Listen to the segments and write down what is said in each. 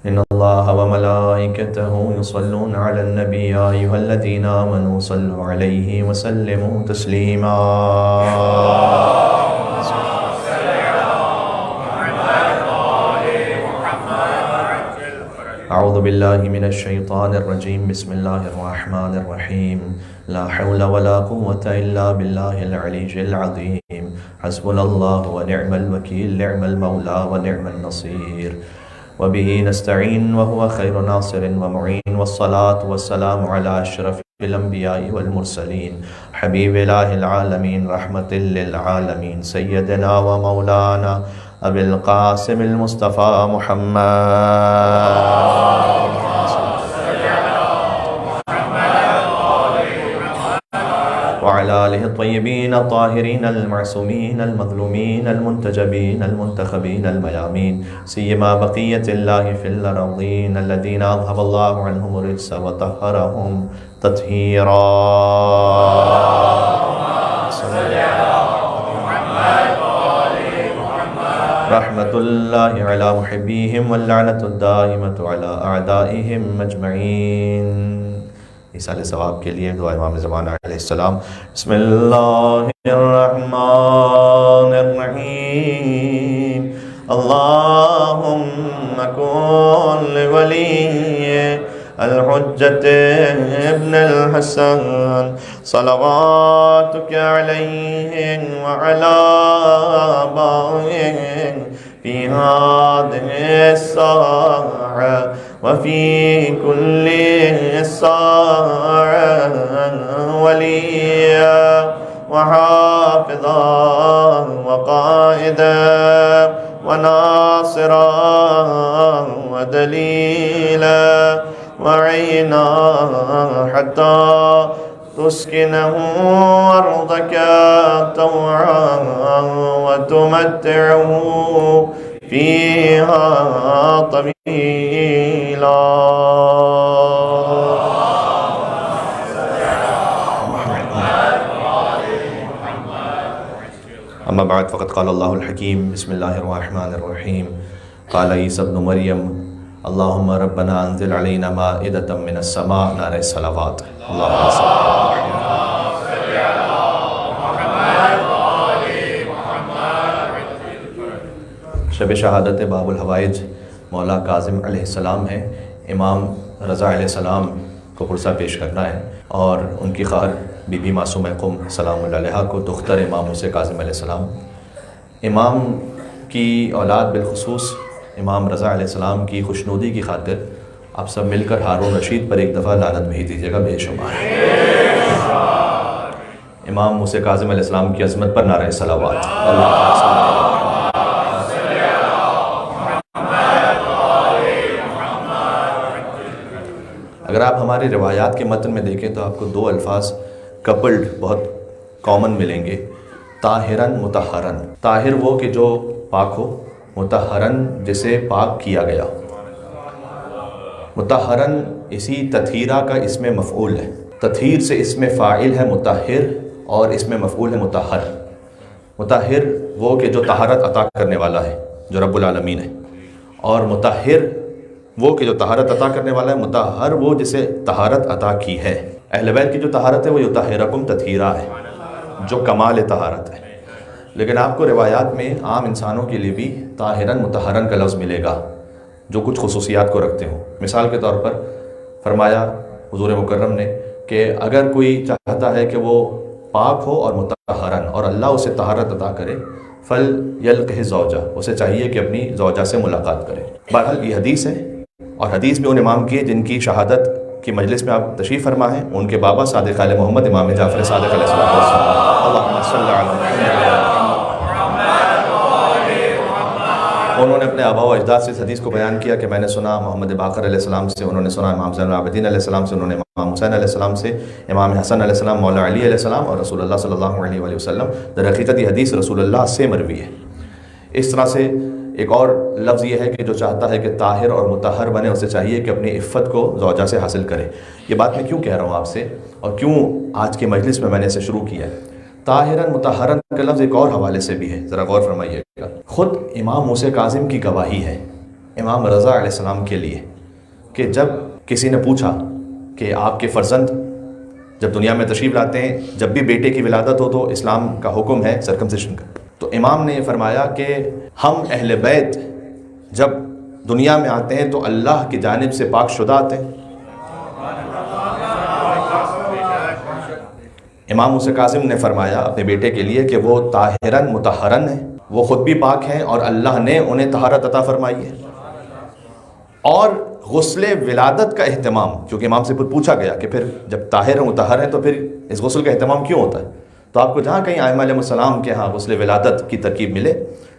إن الله وملائكته يصلون على النبي يا أيها الذين آمنوا صلوا عليه وسلموا تسليما. أعوذ بالله من الشيطان الرجيم. بسم الله الرحمن الرحيم. لا حول ولا قوة إلا بالله العلي العظيم. حسبنا الله ونعم الوكيل، نعم المولى ونعم النصير، وبه نستعين وهو خير ناصر ومعين، والصلاة والسلام على أشرف الأنبياء والمرسلين حبيب إله العالمين رحمة للعالمين سيدنا ومولانا أبي القاسم المصطفى محمد وعلى آله الطيبين الطاهرين المعصومين المظلومين المنتجبين المنتخبين الميامين، سيما بقية الله في الأرضين الذين أذهب الله عنهم الرجس وطهرهم تطهيرا. رحمة الله على محبيهم واللعنة الدائمة على أعدائهم أجمعين. ایصال ثواب کے لیے دعا امام زمان علیہ السلام. بسم اللہ الرحمن الرحیم. اللہم کن لولی الحجت ابن الحسن صلواتک علیہ وعلا آبائہ فی هذه الساعة وفي كل ساعة وليا وحافظا وقائدا وناصرا ودليلا وعينا حتى تسكنه أرضك طوعا وتمتعه فيها طويلا. أما بعد فقد قال الله الحكيم. بسم الله الرحمن الرحيم. قال عيسى ابن مريم اللهم ربنا انزل علينا مائدة من السماء. نعرہ الصلوات. اللهم صل على شب شہادت باب الحوائج مولا کاظم علیہ السلام ہے. امام رضا علیہ السلام کو پرسہ پیش کرنا ہے اور ان کی خواہر بی بی معصومہ قم سلام اللہ علیہا کو دختر امام موسیٰ کاظم علیہ السلام. امام کی اولاد بالخصوص امام رضا علیہ السلام کی خوشنودی کی خاطر آپ سب مل کر ہارون رشید پر ایک دفعہ لعنت بھیج دیجیے گا بے شمار. امام موسیٰ کاظم علیہ السلام کی عظمت پر نعرہ صلوات. اگر آپ ہماری روایات کے متن میں دیکھیں تو آپ کو دو الفاظ کپلڈ بہت کامن ملیں گے. طاہرن مطہرن. طاہر وہ کہ جو پاک ہو، مطہرن جسے پاک کیا گیا. مطہرن اسی تطہیرہ کا اسم مفعول ہے. تطہیر سے اسم فاعل ہے مطہر اور اسم مفعول ہے مطہر. مطہر وہ کہ جو طہارت عطا کرنے والا ہے جو رب العالمین ہے، اور مطہر وہ کہ جو طہارت عطا کرنے والا ہے. مطہر وہ جسے طہارت عطا کی ہے. اہل بیت کی جو طہارت ہے وہ یطہرکم تطہیرا ہے، جو کمال طہارت ہے. لیکن آپ کو روایات میں عام انسانوں کے لیے بھی طاہرن مطہرن کا لفظ ملے گا جو کچھ خصوصیات کو رکھتے ہوں. مثال کے طور پر فرمایا حضور مکرم نے کہ اگر کوئی چاہتا ہے کہ وہ پاک ہو اور مطہرن اور اللہ اسے طہارت عطا کرے، فل یلقہ زوجہ، اسے چاہیے کہ اپنی زوجہ سے ملاقات کرے. بہرحال یہ حدیث ہے، اور حدیث میں ان امام کی جن کی شہادت کی مجلس میں آپ تشریف فرما ہیں، ان کے بابا صادق آل محمد امام جعفر صادق علیہ السلام. اللہم صل علی محمد. انہوں نے اپنے آباء و اجداد سے اس حدیث کو بیان کیا کہ میں نے سنا محمد باقر علیہ السلام سے، انہوں نے سنا امام زین العابدین علیہ السلام سے، انہوں نے امام حسین علیہ السلام سے، امام حسن علیہ السلام، مولا علی علیہ السلام، اور رسول اللہ صلی اللہ علیہ وآلہ وسلم. در حقیقت یہ حدیث رسول اللہ سے مروی ہے. اس طرح سے ایک اور لفظ یہ ہے کہ جو چاہتا ہے کہ طاہر اور مطہر بنے، اسے چاہیے کہ اپنی عفت کو زوجہ سے حاصل کرے. یہ بات میں کیوں کہہ رہا ہوں آپ سے، اور کیوں آج کے مجلس میں نے اسے شروع کیا ہے. طاہرن مطہرن کا لفظ ایک اور حوالے سے بھی ہے، ذرا غور فرمائیے گا. خود امام موسیٰ کاظم کی گواہی ہے امام رضا علیہ السلام کے لیے کہ جب کسی نے پوچھا کہ آپ کے فرزند جب دنیا میں تشریف لاتے ہیں، جب بھی بیٹے کی ولادت ہو تو اسلام کا حکم ہے سرکمسیشن کا، تو امام نے یہ فرمایا کہ ہم اہل بیت جب دنیا میں آتے ہیں تو اللہ کی جانب سے پاک شدہ آتے ہیں۔ امام موسیٰ کاظم نے فرمایا اپنے بیٹے کے لیے کہ وہ طاہرن مطہرن ہیں، وہ خود بھی پاک ہیں اور اللہ نے انہیں طہارت عطا فرمائی ہے۔ اور غسل ولادت کا اہتمام، کیونکہ امام سے پوچھا گیا کہ پھر جب طاہر مطہر ہیں تو پھر اس غسل کا اہتمام کیوں ہوتا ہے، تو آپ کو جہاں کہیں ائمہ علیہ السلام کے ہاں غسل ولادت کی ترکیب ملے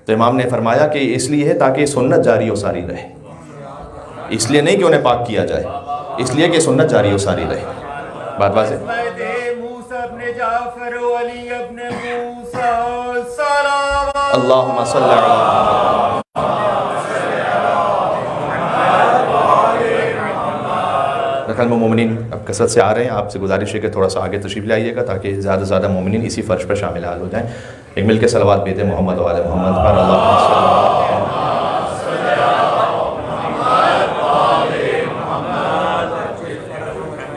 تو امام نے فرمایا کہ اس لیے ہے تاکہ سنت جاری و ساری رہے، اس لیے نہیں کہ انہیں پاک کیا جائے، اس لیے کہ سنت جاری و ساری رہے۔ بات واضح؟ اللہم صلی علی رقم مومنین اب کثرت سے آ رہے ہیں، آپ سے گزارش ہے کہ تھوڑا سا آگے تشریف لے آئیے گا تاکہ زیادہ سے زیادہ مومنین اسی فرش پر شامل حال ہو جائیں۔ ایک مل کے صلوات بھیجیں محمد و آل محمد پر۔ اللہم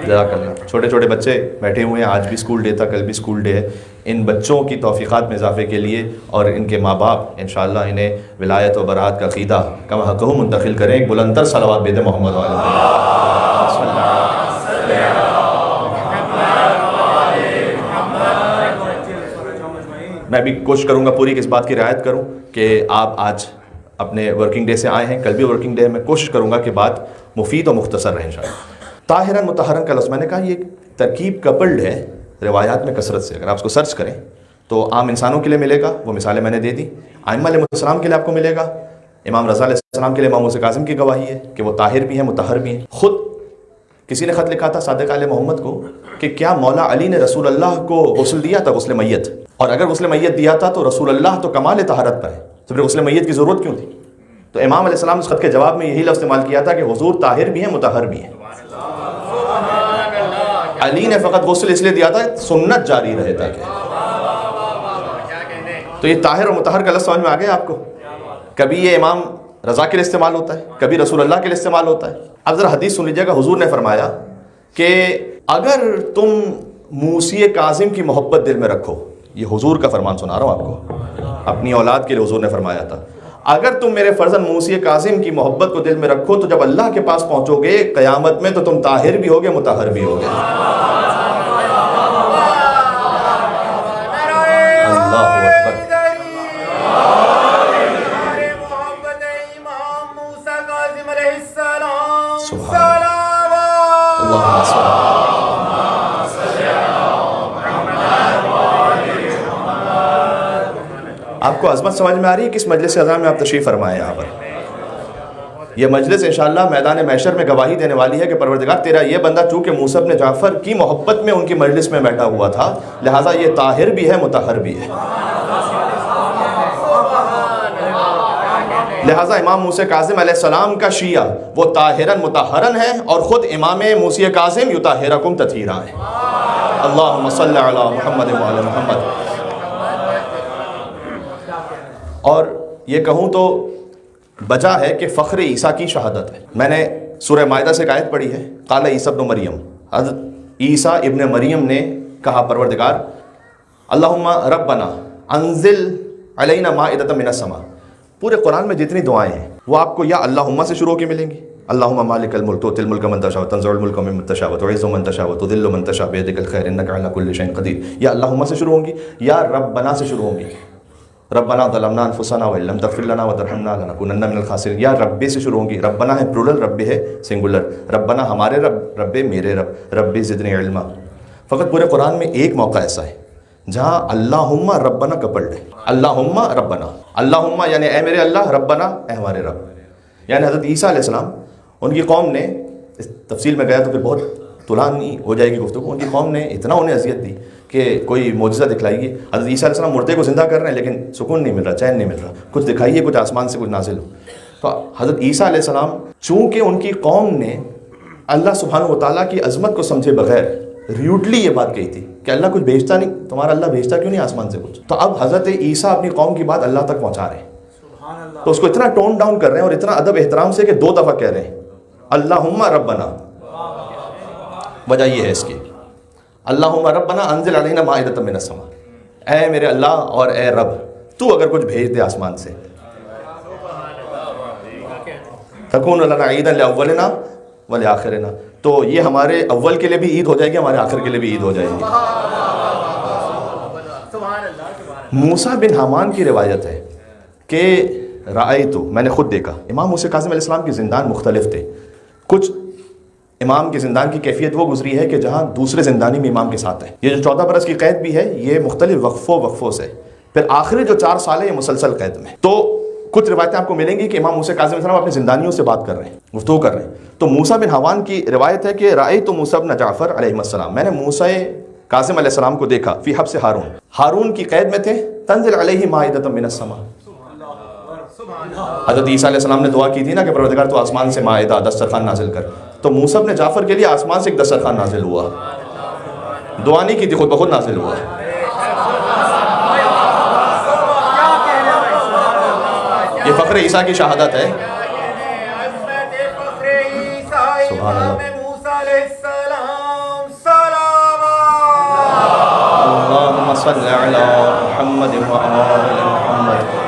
جزاک اللہ۔ چھوٹے چھوٹے بچے بیٹھے ہوئے ہیں، آج بھی اسکول ڈے تھا، کل بھی اسکول ڈے ہے، ان بچوں کی توفیقات میں اضافے کے لیے اور ان کے ماں باپ انشاءاللہ انہیں ولایت و برات کا عقیدہ کم حقہ منتقل کریں۔ ایک بلندر صلوات بھیجیں محمد و آل محمد۔ میں بھی کوشش کروں گا پوری اس بات کی رعایت کروں کہ آپ آج اپنے ورکنگ ڈے سے آئے ہیں، کل بھی ورکنگ ڈے ہے، میں کوشش کروں گا کہ بات مفید و مختصر رہے انشاءاللہ۔ طاہرن مطہرن کا لفظ میں نے کہا یہ ترکیب کپلڈ ہے روایات میں کثرت سے، اگر آپ اس کو سرچ کریں تو عام انسانوں کے لیے ملے گا، وہ مثالیں میں نے دے دی، ائمہ علیہ السلام کے لیے آپ کو ملے گا، امام رضا علیہ السلام کے لیے امام موسیٰ کاظم کی گواہی ہے کہ وہ طاہر بھی ہیں مطہر بھی ہیں۔ خود کسی نے خط لکھا تھا صادق آل محمد کو کہ کیا مولا علی نے رسول اللہ کو غسل دیا تھا غسل میت، اور اگر غسل میت دیا تھا تو رسول اللہ تو کمال طہارت پر ہے، تو پھر غسل میت کی ضرورت کیوں تھی؟ تو امام علیہ السلام اس خط کے جواب میں یہی لفظ استعمال کیا تھا کہ حضور طاہر بھی ہیں مطہر بھی ہیں۔ علی نے فقط غسل اس لیے دیا تھا سنت جاری رہے تاکہ، تو یہ طاہر اور مطہر کا لفظ سمجھ میں آ گیا آپ کو؟ کبھی یہ امام رضا کے لیے استعمال ہوتا ہے، کبھی رسول اللہ کے لیے استعمال ہوتا ہے۔ اب ذرا حدیث سن لیجیے گا، حضور نے فرمایا کہ اگر تم موسی کاظم کی محبت دل میں رکھو، یہ حضور کا فرمان سنا رہا ہوں آپ کو، اپنی اولاد کے لیے حضور نے فرمایا تھا، اگر تم میرے فرزند موسی کاظم کی محبت کو دل میں رکھو تو جب اللہ کے پاس پہنچو گے قیامت میں تو تم طاہر بھی ہوگے مطہر بھی ہوگے۔ اللہ اکبر۔ سبحان اللہ۔ آپ کو عظمت سمجھ میں آ رہی ہے کس مجلس اعظم میں آپ تشریف فرمائے یہاں پر؟ یہ مجلس انشاءاللہ میدان محشر میں گواہی دینے والی ہے کہ پروردگار تیرا یہ بندہ چونکہ موسیٰ بن جعفر کی محبت میں ان کی مجلس میں بیٹھا ہوا تھا لہٰذا یہ طاہر بھی ہے مطہر بھی ہے۔ لہٰذا امام موسیٰ کاظم علیہ السلام کا شیعہ وہ طاہرن مطہرن ہے اور خود امام موسیٰ کاظم یطہرکم تطہیرا ہے۔ اللہم صلی علی محمد و علی محمد۔ اور یہ کہوں تو بجا ہے کہ فخر عیسیٰ کی شہادت ہے۔ میں نے سورہ مائدہ سے ایک آیت پڑھی ہے، قال عیسیٰ ابن مریم، حضرت عیسیٰ ابن مریم نے کہا پروردگار اللہم ربنا انزل علینا مائدۃ من السماء۔ پورے قرآن میں جتنی دعائیں ہیں وہ آپ کو یا اللہم سے شروع ہو کے ملیں گی، اللہم مالک الملک تؤتی الملک من تشاء وتنزع الملک ممن تشاء وتعز من تشاء وتذل من تشاء بیدک الخیر انک علی کل شیء قدیر، یا اللہم سے شروع ہوں گی یا ربنا سے شروع ہوں گی، ربنا ظلمنا انفسنا وان لم تغفر لنا وترحمنا لنکونن من الخاسرین، یا رب سے شروع ہوں گی، ربنا ہے پلورل، رب ہے سنگولر، ربنا ہمارے رب، رب میرے رب، رب زدنی علما۔ فقط پورے قرآن میں ایک موقع ایسا ہے جہاں اللہم ربنا کپلڈ ہے، اللہم ربنا، اللہم یعنی اے میرے اللہ، ربنا اے ہمارے رب، یعنی حضرت عیسیٰ علیہ السلام ان کی قوم نے، اس تفصیل میں گیا تو پھر بہت طولانی ہو جائے گی گفتگو، ان کی قوم نے اتنا انہیں اذیت دی کہ کوئی معجزہ دکھلائیے، حضرت عیسیٰ علیہ السلام مردے کو زندہ کر رہے ہیں لیکن سکون نہیں مل رہا، چین نہیں مل رہا، کچھ دکھائیے، کچھ آسمان سے کچھ نازل ہو۔ تو حضرت عیسیٰ علیہ السلام چونکہ ان کی قوم نے اللہ سبحانہ و تعالیٰ کی عظمت کو سمجھے بغیر ریوڈلی یہ بات کہی تھی کہ اللہ کچھ بھیجتا نہیں، تمہارا اللہ بھیجتا کیوں نہیں آسمان سے کچھ، تو اب حضرت عیسیٰ اپنی قوم کی بات اللہ تک پہنچا رہے ہیں تو اس کو اتنا ٹون ڈاؤن کر رہے ہیں اور اتنا ادب احترام سے کہ 2 دفعہ کہہ رہے ہیں اللہم ربنا. وجہ یہ ہے اس کی اللہم ربنا انزل علینا مائدۃ من السماء، اے میرے اللہ اور اے رب تو اگر کچھ بھیج دے آسمان سے تکون لنا عیدا لاولنا ولآخرنا، تو یہ ہمارے اول کے لیے بھی عید ہو جائے گی، ہمارے آخر کے لیے بھی عید ہو جائے گی. موسیٰ بن حامان کی روایت ہے کہ رأیتو، میں نے خود دیکھا. امام موسیٰ کاظم علیہ السلام کے زندان مختلف تھے. کچھ امام کے زندان کی کیفیت وہ گزری ہے کہ جہاں دوسرے زندانی بھی امام کے ساتھ ہے. یہ جو 14 برس کی قید بھی ہے یہ مختلف وقفوں سے، پھر آخری جو 4 سال ہے یہ مسلسل قید میں. تو کچھ روایتیں آپ کو ملیں گی کہ امام موسیٰ کاظم علیہ السلام اپنے زندانیوں سے بات کر رہے ہیں، گفتگو کر رہے ہیں. تو موسیٰ بن حامان کی روایت ہے کہ رأیت موسیٰ بن جعفر علیہ السلام، میں نے موسیٰ کاظم علیہ السلام کو دیکھا فی حبس ہارون، ہارون کی قید میں تھے. تنزل علیہ مائدۃ من السماء، حضرت عیسیٰ علیہ السلام نے دعا کی تھی نا کہ پروردگار تو آسمان سے مائدہ دسترخوان نازل کر، تو موسیٰ بن جعفر کے لیے آسمان سے ایک دسترخوان نازل ہوا. دعا نہیں کی تھی، خود بخود نازل ہوا. یہ فخر عیسیٰ کی شہادت ہے. سبحان اللہ. اللہم صل علی محمد وآل محمد.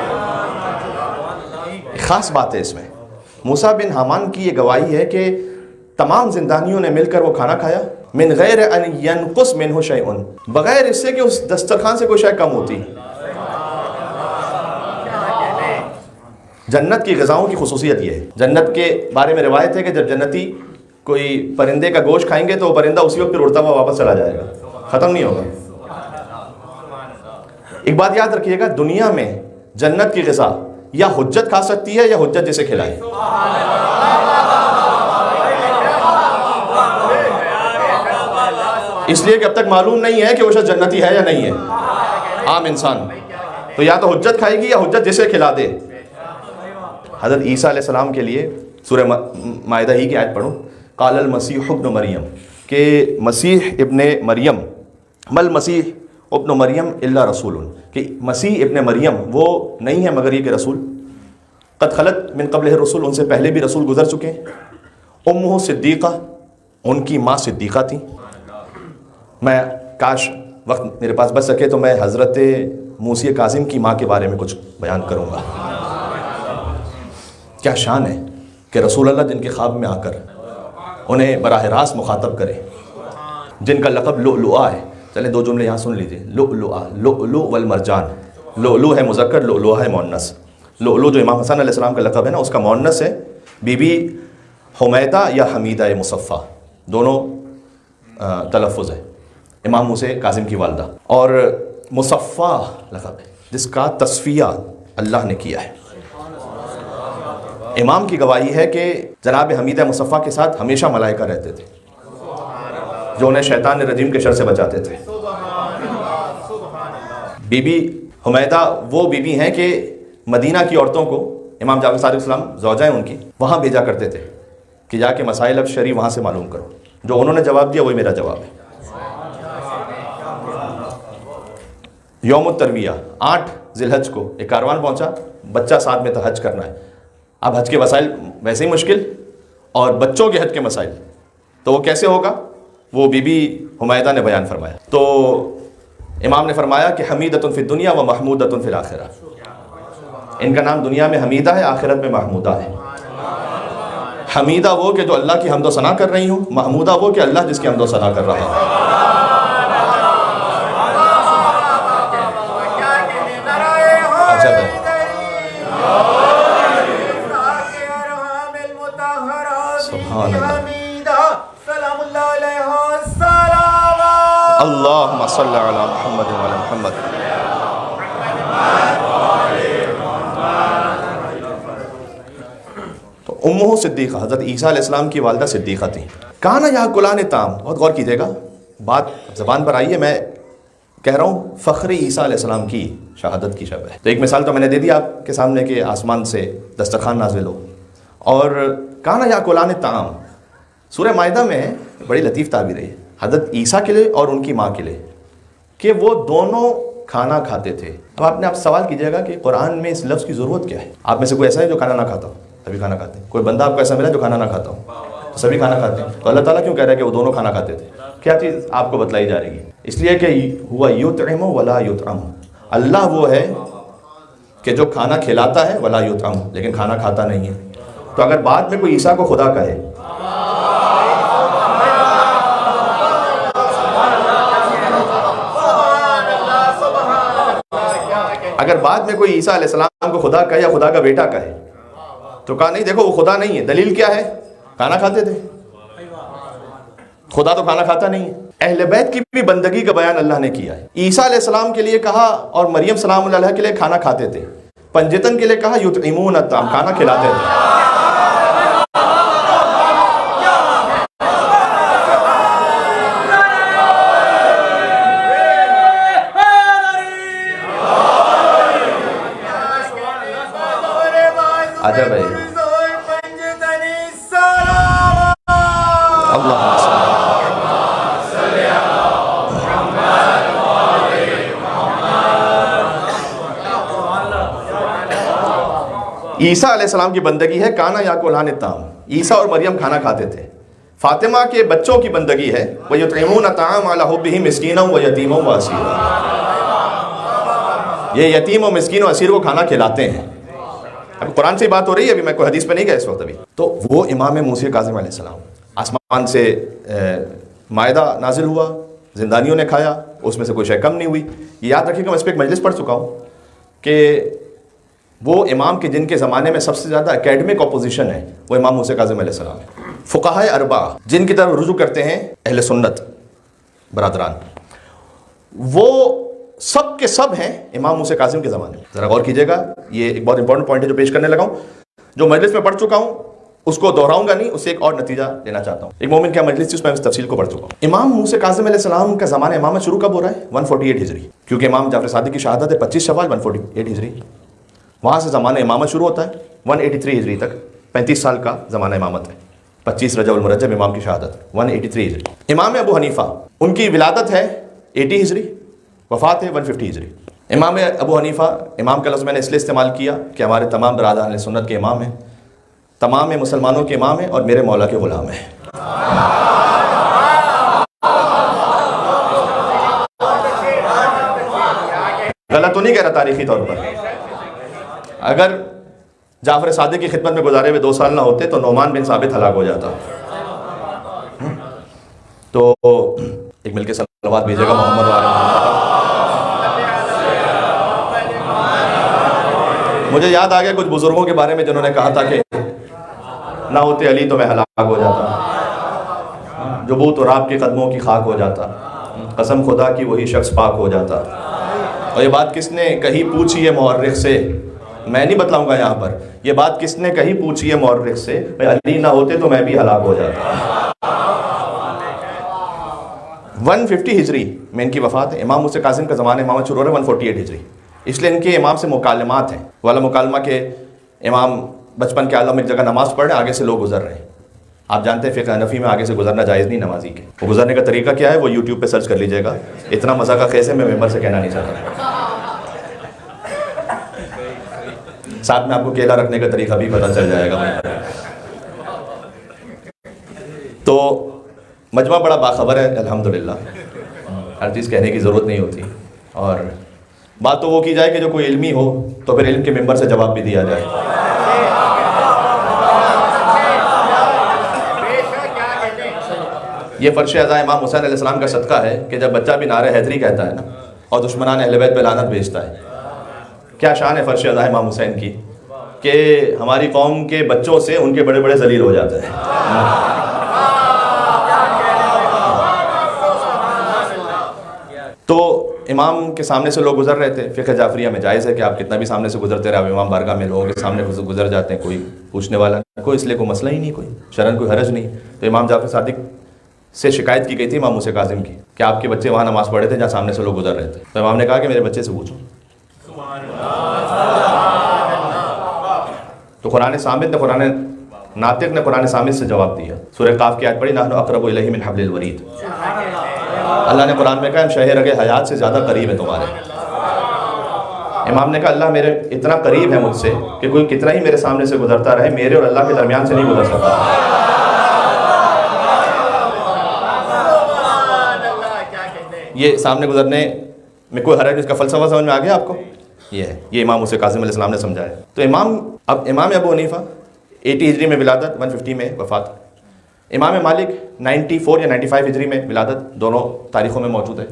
خاص بات ہے اس میں، موسیٰ بن حامان کی یہ گواہی ہے کہ تمام زندانیوں نے مل کر وہ کھانا کھایا من غیر ان ینقص منہ شیء، بغیر اس سے کہ اس دسترخوان سے کوئی شے کم ہوتی. جنت کی غذاؤں کی خصوصیت یہ ہے، جنت کے بارے میں روایت ہے کہ جب جنتی کوئی پرندے کا گوشت کھائیں گے تو وہ پرندہ اسی وقت پھر اڑتا ہوا واپس چلا جائے گا، ختم نہیں ہوگا. ایک بات یاد رکھیے گا، دنیا میں جنت کی غذا یا حجت کھا سکتی ہے یا حجت جسے کھلائے. اس لیے کہ اب تک معلوم نہیں ہے کہ وہ شخص جنتی ہے یا نہیں ہے. عام انسان تو یا تو حجت کھائے گی یا حجت جسے کھلا دے. حضرت عیسیٰ علیہ السلام کے لیے سورہ مائدہ ہی کی آیت پڑھو، قال المسیح ابن مریم، کہ مسیح ابن مریم، مل مسیح ابن مریم الا رسول، کہ مسیح ابن مریم وہ نہیں ہے مگر یہ کہ رسول. قد خلت من قبلہ الرسول، ان سے پہلے بھی رسول گزر چکے ہیں. امہ صدیقہ، ان کی ماں صدیقہ تھی. میں کاش وقت میرے پاس بچ سکے تو میں حضرت موسیٰ کاظم کی ماں کے بارے میں کچھ بیان کروں گا. کیا شان ہے کہ رسول اللہ جن کے خواب میں آ کر انہیں براہ راست مخاطب کرے، جن کا لقب لؤلؤا ہے. چلیں 2 جملے یہاں سن لیجیے. لؤلؤا، لؤلؤ والمرجان. لؤلؤ ہے مذکر، لؤلؤا ہے مؤنث. لؤلؤ جو امام حسن علیہ السلام کا لقب ہے نا، اس کا مؤنث ہے بی بی حمیدہ یا حمیدہ مصفہ، دونوں تلفظ ہے. امام موسیٰ کاظم کی والدہ. اور مصفہ لقب ہے جس کا تصفیہ اللہ نے کیا ہے. امام کی گواہی ہے کہ جناب حمیدہ مصفہ کے ساتھ ہمیشہ ملائکہ رہتے تھے جو انہیں شیطان رجیم کے شر سے بچاتے تھے. بی بی حمیدہ وہ بی بی ہیں کہ مدینہ کی عورتوں کو امام جعفر صادق السلام زوجہ ہیں ان کی، وہاں بھیجا کرتے تھے کہ جا کے مسائل اب شرعی وہاں سے معلوم کرو. جو انہوں نے جواب دیا وہی میرا جواب ہے. یوم الترویہ 8 ذی الحج کو ایک کاروان پہنچا، بچہ ساتھ میں تھا، حج کرنا ہے. اب حج کے وسائل ویسے ہی مشکل اور بچوں کے حج کے مسائل، تو وہ کیسے ہوگا؟ وہ بی بی حمیدہ نے بیان فرمایا. تو امام نے فرمایا کہ حمیدۃ فی الدنیا و محمودۃ فی الآخرہ، ان کا نام دنیا میں حمیدہ ہے، آخرت میں محمودہ ہے. حمیدہ وہ کہ جو اللہ کی حمد و ثنا کر رہی ہوں، محمودہ وہ کہ اللہ جس کی حمد و ثنا کر رہا ہے. اللہم صلی علی محمد وعلی محمد. تو امہ صدیقہ، حضرت عیسیٰ علیہ السلام کی والدہ صدیقہ تھیں. کانا یاکلان طعام، بہت غور کیجیے گا، بات زبان پر آئی ہے، میں کہہ رہا ہوں فخر عیسیٰ علیہ السلام کی شہادت کی شب ہے. تو ایک مثال تو میں نے دے دی آپ کے سامنے کہ آسمان سے دسترخوان نازل ہو. اور کانا یاکلان طعام سورہ مائدہ میں بڑی لطیف تعبیر ہے حضرت عیسیٰ کے لیے اور ان کی ماں کے لیے، کہ وہ دونوں کھانا کھاتے تھے. اب آپ سوال کیجیے گا کہ قرآن میں اس لفظ کی ضرورت کیا ہے؟ آپ میں سے کوئی ایسا ہے جو کھانا نہ کھاتا ہو؟ سبھی کھانا کھاتے ہیں. کوئی بندہ آپ کو ایسا ملا جو کھانا نہ کھاتا ہو؟ سبھی کھانا کھاتے ہیں. تو اللہ تعالیٰ کیوں کہہ رہا ہے کہ وہ دونوں کھانا کھاتے تھے؟ کیا چیز آپ کو بتلائی جا رہی ہے؟ اس لیے کہ ہوا یطعم ولا یطعم، اللہ وہ ہے کہ جو کھانا کھلاتا ہے ولا یطعم، لیکن کھانا کھاتا نہیں ہے. تو اگر بعد میں کوئی عیسیٰ کو خدا کہے، اگر بعد میں کوئی عیسیٰ علیہ السلام کو خدا کہے یا خدا کا بیٹا کہے، تو کہا نہیں دیکھو وہ خدا نہیں ہے. دلیل کیا ہے؟ کھانا کھاتے تھے. خدا تو کھانا کھاتا نہیں ہے. اہل بیت کی بھی بندگی کا بیان اللہ نے کیا ہے. عیسیٰ علیہ السلام کے لیے کہا اور مریم سلام اللہ علیہ کے لیے کھانا کھاتے تھے. پنجتن کے لیے کہا یطعمون الطعام، کھانا کھلاتے تھے. آجا بھائی اللہ عیسیٰ علیہ السلام کی بندگی ہے کانا یاکلان الطعام. عیسیٰ اور مریم کھانا کھاتے تھے. فاطمہ کے بچوں کی بندگی ہے وَيُطْعِمُونَ الطَّعَامَ عَلَىٰ حُبِّهِ مِسْكِينًا وَيَتِيمًا وَأَسِيرًا. یہ یتیم اور مسکین و اسیر کو کھانا کھلاتے ہیں. اب قرآن سے بات ہو رہی ہے، ابھی میں کوئی حدیث پہ نہیں گیا اس وقت. ابھی تو وہ امام موسیٰ کاظم علیہ السلام، آسمان سے مائدہ نازل ہوا، زندانیوں نے کھایا، اس میں سے کوئی شے کم نہیں ہوئی. یہ یاد رکھیے کہ میں اس پہ ایک مجلس پڑھ چکا ہوں کہ وہ امام کے جن کے زمانے میں سب سے زیادہ اکیڈمک اپوزیشن ہے وہ امام موسیٰ کاظم علیہ السلام ہے. فقہائے اربعہ جن کی طرف رجوع کرتے ہیں اہل سنت برادران، وہ سب کے سب ہیں امام موسیٰ کاظم کے زمانے میں. ذرا غور کیجیے گا، یہ ایک بہت امپورٹنٹ پوائنٹ ہے جو پیش کرنے لگا ہوں. جو مجلس میں پڑھ چکا ہوں اس کو دہراؤں گا نہیں، اس سے ایک اور نتیجہ لینا چاہتا ہوں. ایک مومن کیا مجلس تھی، اس میں تفصیل کو پڑھ چکا ہوں. امام موسیٰ کاظم علیہ السلام کا زمانہ امامت شروع کب ہو رہا ہے؟ 148 ہجری، کیونکہ امام جعفر صادق کی شہادت ہے 25 شوال 148 ہجری. وہاں سے زمانہ امامت شروع ہوتا ہے 183 ہجری تک. 35 سال کا زمانہ امامت ہے. 25 رجب المرجب امام کی شہادت 183 ہجری. امام ابو حنیفہ ان کی ولادت ہے 80 ہجری، وفات ہے 150 ہجری. امام ابو حنیفہ، امام کا لفظ میں نے اس لیے استعمال کیا کہ ہمارے تمام برادران سنت کے امام ہیں، تمام مسلمانوں کے امام ہیں اور میرے مولا کے غلام ہیں. غلط تو نہیں کہہ رہا تاریخی طور پر. اگر جعفر صادق کی خدمت میں گزارے ہوئے 2 سال نہ ہوتے تو نعمان بن ثابت ہلاک ہو جاتا. تو ایک مل کے صلوات بھیجے گا محمد وآل محمد. مجھے یاد آ گیا کچھ بزرگوں کے بارے میں جنہوں نے کہا تھا کہ نہ ہوتے علی تو میں ہلاک ہو جاتا، جو بو تو راب کے قدموں کی خاک ہو جاتا، قسم خدا کی وہی شخص پاک ہو جاتا. اور یہ بات کس نے کہی پوچھی ہے مورخ سے، میں نہیں بتلاؤں گا یہاں پر. یہ بات کس نے کہی پوچھی ہے مورخ سے، علی نہ ہوتے تو میں بھی ہلاک ہو جاتا. 150 ہجری میں ان کی وفات ہے. امام موسیٰ کاظم کا زمانہ امامت شروع ہو رہا ہے 148 ہجری. اس لیے ان کے امام سے مکالمات ہیں. والا مکالمہ کے امام بچپن کے عالم میں ایک جگہ نماز پڑھ رہے ہیں، آگے سے لوگ گزر رہے ہیں. آپ جانتے ہیں فقہ حنفی میں آگے سے گزرنا جائز نہیں نمازی کے. وہ گزرنے کا طریقہ کیا ہے وہ یوٹیوب پہ سرچ کر لیجئے گا. اتنا مزہ کا خیز ہے میں ممبر سے کہنا نہیں چاہتا. ساتھ میں آپ کو کیلا رکھنے کا طریقہ بھی پتہ چل جائے گا. تو مجمع بڑا باخبر ہے الحمدللہ، ہر چیز کہنے کی ضرورت نہیں ہوتی. اور بات تو وہ کی جائے کہ جو کوئی علمی ہو تو پھر علم کے ممبر سے جواب بھی دیا جائے. یہ فرش عزا امام حسین علیہ السلام کا صدقہ ہے کہ جب بچہ بھی نعرہ حیدری کہتا ہے نا اور دشمنان اہل بیت پہ لعنت بھیجتا ہے. کیا شان ہے فرش عزا امام حسین کی کہ ہماری قوم کے بچوں سے ان کے بڑے بڑے ذلیل ہو جاتے ہیں. تو امام کے سامنے سے لوگ گزر رہے تھے. فقہ جعفریہ میں جائز ہے کہ آپ کتنا بھی سامنے سے گزرتے رہے، آپ امام بارگاہ میں لوگوں کے سامنے گزر جاتے ہیں، کوئی پوچھنے والا نہیں، کوئی اس لیے کوئی مسئلہ ہی نہیں، کوئی شرعاً کوئی حرج نہیں. تو امام جعفر صادق سے شکایت کی گئی تھی امام موسیٰ کاظم کی کہ آپ کے بچے وہاں نماز پڑھے تھے جہاں سامنے سے لوگ گزر رہے تھے. تو امام نے کہا کہ میرے بچے سے پوچھو. تو قرآن صامت نے، قرآن ناطق نے قرآن صامت سے جواب دیا. سورہ قاف کی آیت پڑھی نحن اقرب الیہ من حبل الورید. اللہ نے قرآن میں کہا ہم شہ رگ حیات سے زیادہ قریب ہیں تمہارے. امام نے کہا اللہ میرے اتنا قریب ہے مجھ سے کہ کوئی کتنا ہی میرے سامنے سے گزرتا رہے میرے اور اللہ کے درمیان سے نہیں گزر سکتا. یہ سامنے گزرنے میں کوئی حرج، اس کا فلسفہ سمجھ میں آ گیا آپ کو؟ یہ ہے، یہ امام موسیٰ کاظم علیہ السلام نے سمجھایا. تو امام ابو حنیفہ 80 ہجری میں ولادت، 150 میں وفات. امام مالک 94 یا 95 ہجری میں ولادت، دونوں تاریخوں میں موجود ہے،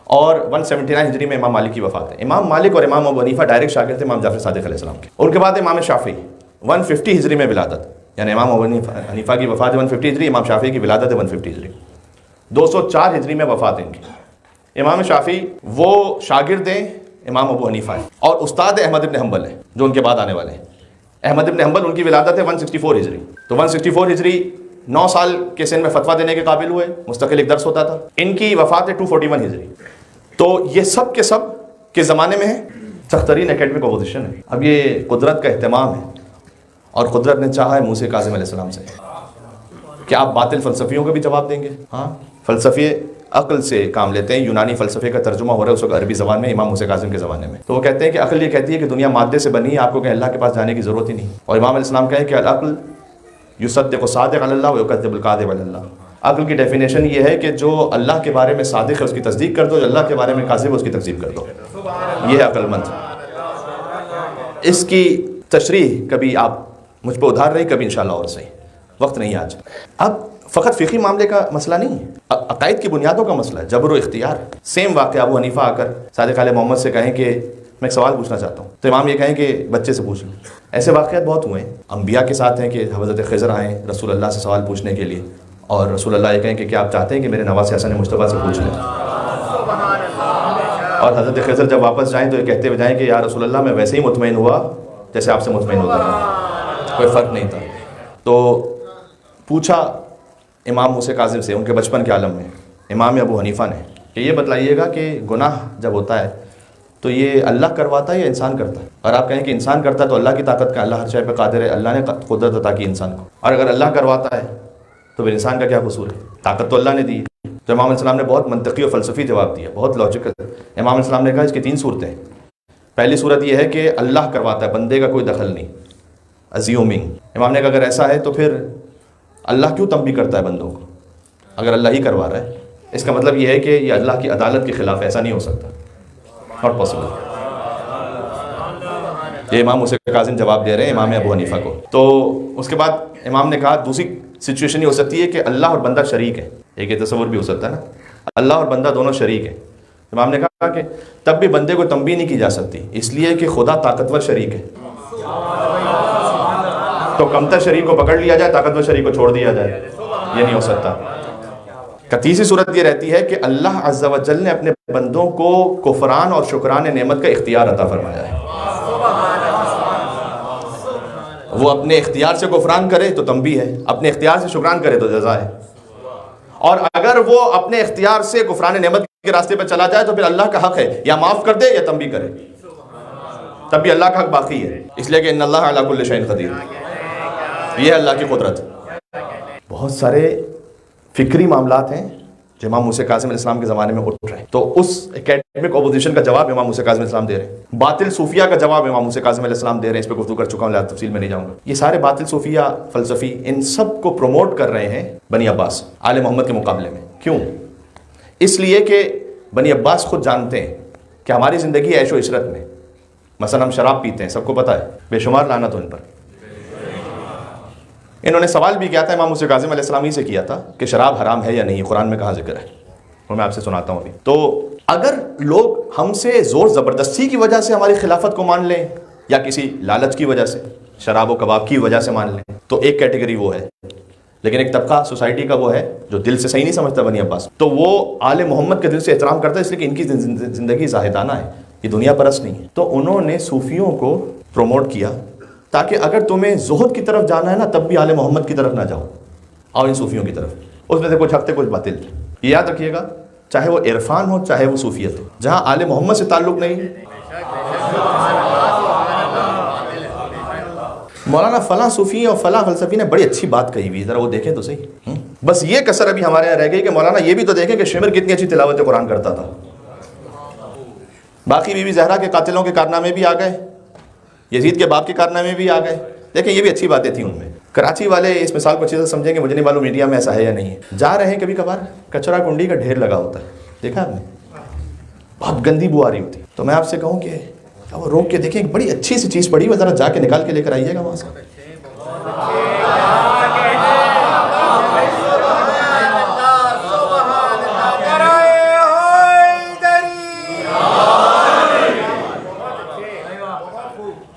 اور 179 ہجری میں امام مالک کی وفات ہے. امام مالک اور امام ابو حنیفہ ڈائریکٹ شاگرد تھے امام جعفر صادق علیہ السلام کے. ان کے بعد امام شافعی 150 ہجری میں ولادت، یعنی امام ابو حنیفہ کی وفات ہے 150 ہجری، امام شافعی کی ولادت ہے 150 ہجری. 204 ہجری میں وفات ہے ان کی. امام شافعی وہ شاگرد ہیں امام ابو حنیفہ ہیں، اور استاد احمد ابن حنبل ہیں جو ان کے بعد آنے والے ہیں. احمد ابن حنبل ان کی ولادت ہے 164 ہجری. تو 164 ہجری 9 سال کے سن میں فتویٰ دینے کے قابل ہوئے، مستقل ایک درس ہوتا تھا. ان کی وفات ہے 241 ہجری. تو یہ سب کے سب کے زمانے میں ہے، سخت ترین اکیڈمک اپوزیشن ہے. اب یہ قدرت کا اہتمام ہے، اور قدرت نے چاہا ہے موسیٰ کاظم علیہ السلام سے کہ آپ باطل فلسفیوں کا بھی جواب دیں گے. ہاں، فلسفے عقل سے کام لیتے ہیں. یونانی فلسفے کا ترجمہ ہو رہا ہے اس وقت عربی زبان میں امام موسیٰ کاظم کے زمانے میں. تو وہ کہتے ہیں کہ عقل یہ کہتی ہے کہ دنیا مادے سے بنی ہے، آپ کو کہ اللہ کے پاس جانے کی ضرورت ہی نہیں. اور امام علیہ السلام کہیں کہ العقل یصدق صادق علی اللہ ویکذب الکاذب علی اللہ. عقل کی ڈیفینیشن یہ ہے کہ جو اللہ کے بارے میں صادق ہے اس کی تصدیق کر دو، جو اللہ کے بارے میں کاذب ہے اس کی تکذیب کر دو. یہ ہے عقل مند. اس کی تشریح کبھی آپ مجھ پہ ادھار رہی، کبھی انشاءاللہ اور صحیح، وقت نہیں آج. اب فقط فقہی معاملے کا مسئلہ نہیں ہے، عقائد کی بنیادوں کا مسئلہ ہے، جبر و اختیار. سیم واقعہ ابو حنیفہ آ کر صادق علیہ محمد سے کہیں کہ میں ایک سوال پوچھنا چاہتا ہوں، تو امام یہ کہیں کہ بچے سے پوچھ لوں. ایسے واقعات بہت ہوئے ہیں. انبیاء کے ساتھ ہیں کہ حضرت خضر آئیں رسول اللہ سے سوال پوچھنے کے لیے، اور رسول اللہ یہ کہیں کہ کیا آپ چاہتے ہیں کہ میرے نواسے حسن مصطفیٰ سے پوچھ لیں. اور حضرت خضر جب واپس جائیں تو یہ کہتے ہوئے جائیں کہ یا رسول اللہ میں ویسے ہی مطمئن ہوا جیسے آپ سے مطمئن ہوتا رہا، کوئی فرق نہیں تھا. تو پوچھا امام موسیٰ کاظم سے ان کے بچپن کے عالم میں امام ابو حنیفہ نے کہ یہ بتلائیے گا کہ گناہ جب ہوتا ہے تو یہ اللہ کرواتا ہے یا انسان کرتا ہے؟ اور آپ کہیں کہ انسان کرتا ہے تو اللہ کی طاقت کا، اللہ ہر شے پہ قادر ہے، اللہ نے قدرت عطا کی انسان کو. اور اگر اللہ کرواتا ہے تو پھر انسان کا کیا قصور ہے؟ طاقت تو اللہ نے دی. تو امام علیہ السلام نے بہت منطقی اور فلسفی جواب دیا، بہت لاجیکل. امام علیہ السلام نے کہا اس کی 3 صورتیں ہیں. پہلی صورت یہ ہے کہ اللہ کرواتا ہے، بندے کا کوئی دخل نہیں، ازیومنگ. امام نے کہا اگر ایسا ہے تو پھر اللہ کیوں تنبیہ کرتا ہے بندوں کو اگر اللہ ہی کروا رہا ہے؟ اس کا مطلب یہ ہے کہ یہ اللہ کی عدالت کے خلاف، ایسا نہیں ہو سکتا، ناٹ پاسبل. یہ امام موسیٰ کاظم جواب دے رہے ہیں امام ابو حنیفہ کو. تو اس کے بعد امام نے کہا دوسری سچویشن یہ ہو سکتی ہے کہ اللہ اور بندہ شریک ہے. ایک یہ تصور بھی ہو سکتا ہے نا، اللہ اور بندہ دونوں شریک ہیں. امام نے کہا کہ تب بھی بندے کو تنبیہ نہیں کی جا سکتی، اس لیے کہ خدا طاقتور شریک ہے. تو کمتر شریک کو پکڑ لیا جائے، طاقتور شریک کو چھوڑ دیا جائے، یہ نہیں ہو سکتا. تیسری صورت یہ رہتی ہے کہ اللہ عز و جل نے اپنے بندوں کو کفران اور شکران نعمت کا اختیار عطا فرمایا ہے. وہ اپنے اختیار سے کفران کرے تو تنبیہ ہے، اپنے اختیار سے شکران کرے تو جزا ہے. اور اگر وہ اپنے اختیار سے کفران نعمت کے راستے پہ چلا جائے تو پھر اللہ کا حق ہے یا معاف کر دے یا تنبیہ کرے، تب بھی اللہ کا حق باقی ہے. اس لیے کہ ان اللہ علی کل شیء قدیر، یہ ہے اللہ کی قدرت. بہت سارے فکری معاملات ہیں جو امام موسیٰ کاظم علیہ السلام کے زمانے میں اٹھ رہے ہیں. تو اس اکیڈمک اپوزیشن کا جواب امام موسیٰ کاظم علیہ السلام دے رہے ہیں. باطل صوفیہ کا جواب امام موسیٰ کاظم علیہ السلام دے رہے ہیں. اس پہ گفتگو کر چکا ہوں، لہٰذا تفصیل میں نہیں جاؤں گا. یہ سارے باطل صوفیہ فلسفی ان سب کو پروموٹ کر رہے ہیں بنی عباس آل محمد کے مقابلے میں. کیوں؟ اس لیے کہ بنی عباس خود جانتے ہیں کہ ہماری زندگی عیش و عشرت میں، مثلا ہم شراب پیتے ہیں، سب کو پتہ ہے، بے شمار لعنت ان پر. انہوں نے سوال بھی کیا تھا امام موسیٰ کاظم علیہ السلام ہی سے کیا تھا کہ شراب حرام ہے یا نہیں، قرآن میں کہاں ذکر ہے؟ اور میں آپ سے سناتا ہوں ابھی. تو اگر لوگ ہم سے زور زبردستی کی وجہ سے ہماری خلافت کو مان لیں یا کسی لالچ کی وجہ سے، شراب و کباب کی وجہ سے مان لیں، تو ایک کیٹیگری وہ ہے. لیکن ایک طبقہ سوسائٹی کا وہ ہے جو دل سے صحیح نہیں سمجھتا بنی عباس، تو وہ آل محمد کے دل سے احترام کرتا ہے، اس لیے کہ ان کی زندگی زاہدانہ ہے، یہ دنیا پرست نہیں ہے. تو انہوں نے صوفیوں کو پروموٹ کیا تاکہ اگر تمہیں زہد کی طرف جانا ہے نا تب بھی آل محمد کی طرف نہ جاؤ، اور ان صوفیوں کی طرف. اس میں سے کچھ حق تھے کچھ باطل تھے. یہ یاد رکھیے گا، چاہے وہ عرفان ہو چاہے وہ صوفیت ہو، جہاں آل محمد سے تعلق نہیں. مولانا فلاں صوفی اور فلاں فلسفی نے بڑی اچھی بات کہی ہوئی، ذرا وہ دیکھیں تو صحیح. بس یہ کسر ابھی ہمارے یہاں رہ گئی کہ مولانا یہ بھی تو دیکھیں کہ شمر کتنی اچھی تلاوت قرآن کرتا تھا. باقی بی بی زہرا کے قاتلوں کے کارنامے بھی آ گئے، یزید کے باپ کے کارنامے بھی آ گئے، لیکن یہ بھی اچھی باتیں تھیں ان میں۔ کراچی والے اس مثال کو اچھے سے سمجھیں گے، مجھے نہیں معلوم میڈیا میں ایسا ہے یا نہیں ہے، جا رہے ہیں کبھی کبھار کچرا کنڈی کا ڈھیر لگا ہوتا ہے، دیکھا آپ نے، بہت گندی بو آ رہی ہوتی، تو میں آپ سے کہوں کہ وہ روک کے دیکھیں، ایک بڑی اچھی سی چیز پڑی، وہ ذرا جا کے نکال کے لے کر آئیے گا وہاں سے۔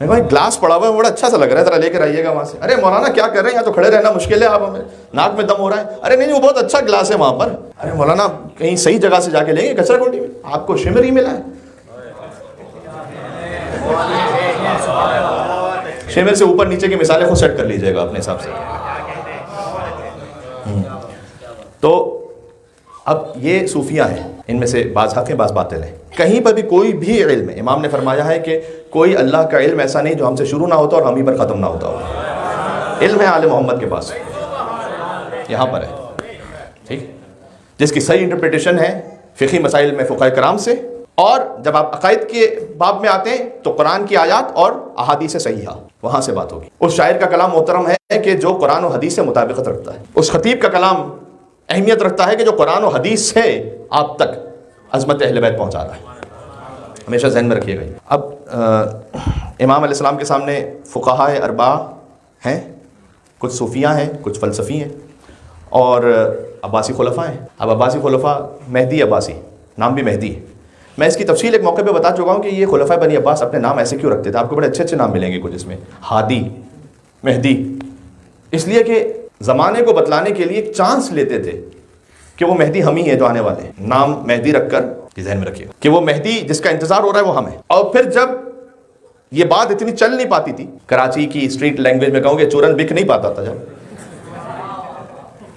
میں کہا گلاس پڑا ہوا ہے، بڑا اچھا سا لگ رہا ہے، ذرا لے کر آئیے گا وہاں سے۔ ارے مولانا کیا کر رہے ہیں، یہاں تو کھڑے رہنا مشکل ہے، آپ ہمیں ناک میں دم ہو رہا ہے۔ ارے نہیں وہ بہت اچھا گلاس ہے وہاں پر۔ ارے مولانا کہیں صحیح جگہ سے جا کے لیں گے، کچرا کنڈی میں آپ کو شمر ہی ملا ہے، شمر سے اوپر نیچے کی مثالیں خود سیٹ کر لیجئے گا اپنے حساب سے۔ تو اب یہ صوفیہ ہیں، ان میں سے بعض حق ہیں بعض باطل ہیں۔ کہیں پر بھی کوئی بھی علم ہے، امام نے فرمایا ہے کہ کوئی اللہ کا علم ایسا نہیں جو ہم سے شروع نہ ہوتا اور ہم ہی پر ختم نہ ہوتا ہو۔ علم ہے آل محمد کے پاس، یہاں پر ہے، ٹھیک، جس کی صحیح انٹرپریٹیشن ہے فقہی مسائل میں فقہاء کرام سے، اور جب آپ عقائد کے باب میں آتے ہیں تو قرآن کی آیات اور احادیث صحیحہ، وہاں سے بات ہوگی۔ اس شاعر کا کلام محترم ہے کہ جو قرآن و حدیث سے مطابقت رکھتا ہے، اس خطیب کا کلام اہمیت رکھتا ہے کہ جو قرآن و حدیث سے آپ تک عظمت اہل بیت پہنچا رہا ہے، ہمیشہ ذہن میں رکھیے گا۔ اب امام علیہ السلام کے سامنے فقہاء اربعہ ہیں، کچھ صوفیہ ہیں، کچھ فلسفی ہیں، اور عباسی خلفاء ہیں۔ اب عباسی خلفاء، مہدی عباسی، نام بھی مہدی ہے۔ میں اس کی تفصیل ایک موقع پہ بتا چکا ہوں کہ یہ خلفاء بنی عباس اپنے نام ایسے کیوں رکھتے تھے۔ آپ کو بڑے اچھے اچھے نام ملیں گے کچھ اس میں، ہادی، مہدی، اس لیے کہ زمانے کو بتلانے کے لیے ایک چانس لیتے تھے کہ وہ مہدی ہم ہی ہیں جو آنے والے ہیں۔ نام مہدی رکھ کر ذہن میں رکھیے کہ وہ مہدی جس کا انتظار ہو رہا ہے وہ ہم ہیں۔ اور پھر جب یہ بات اتنی چل نہیں پاتی تھی، کراچی کی اسٹریٹ لینگویج میں کہوں کہ چورن بک نہیں پاتا تھا جب،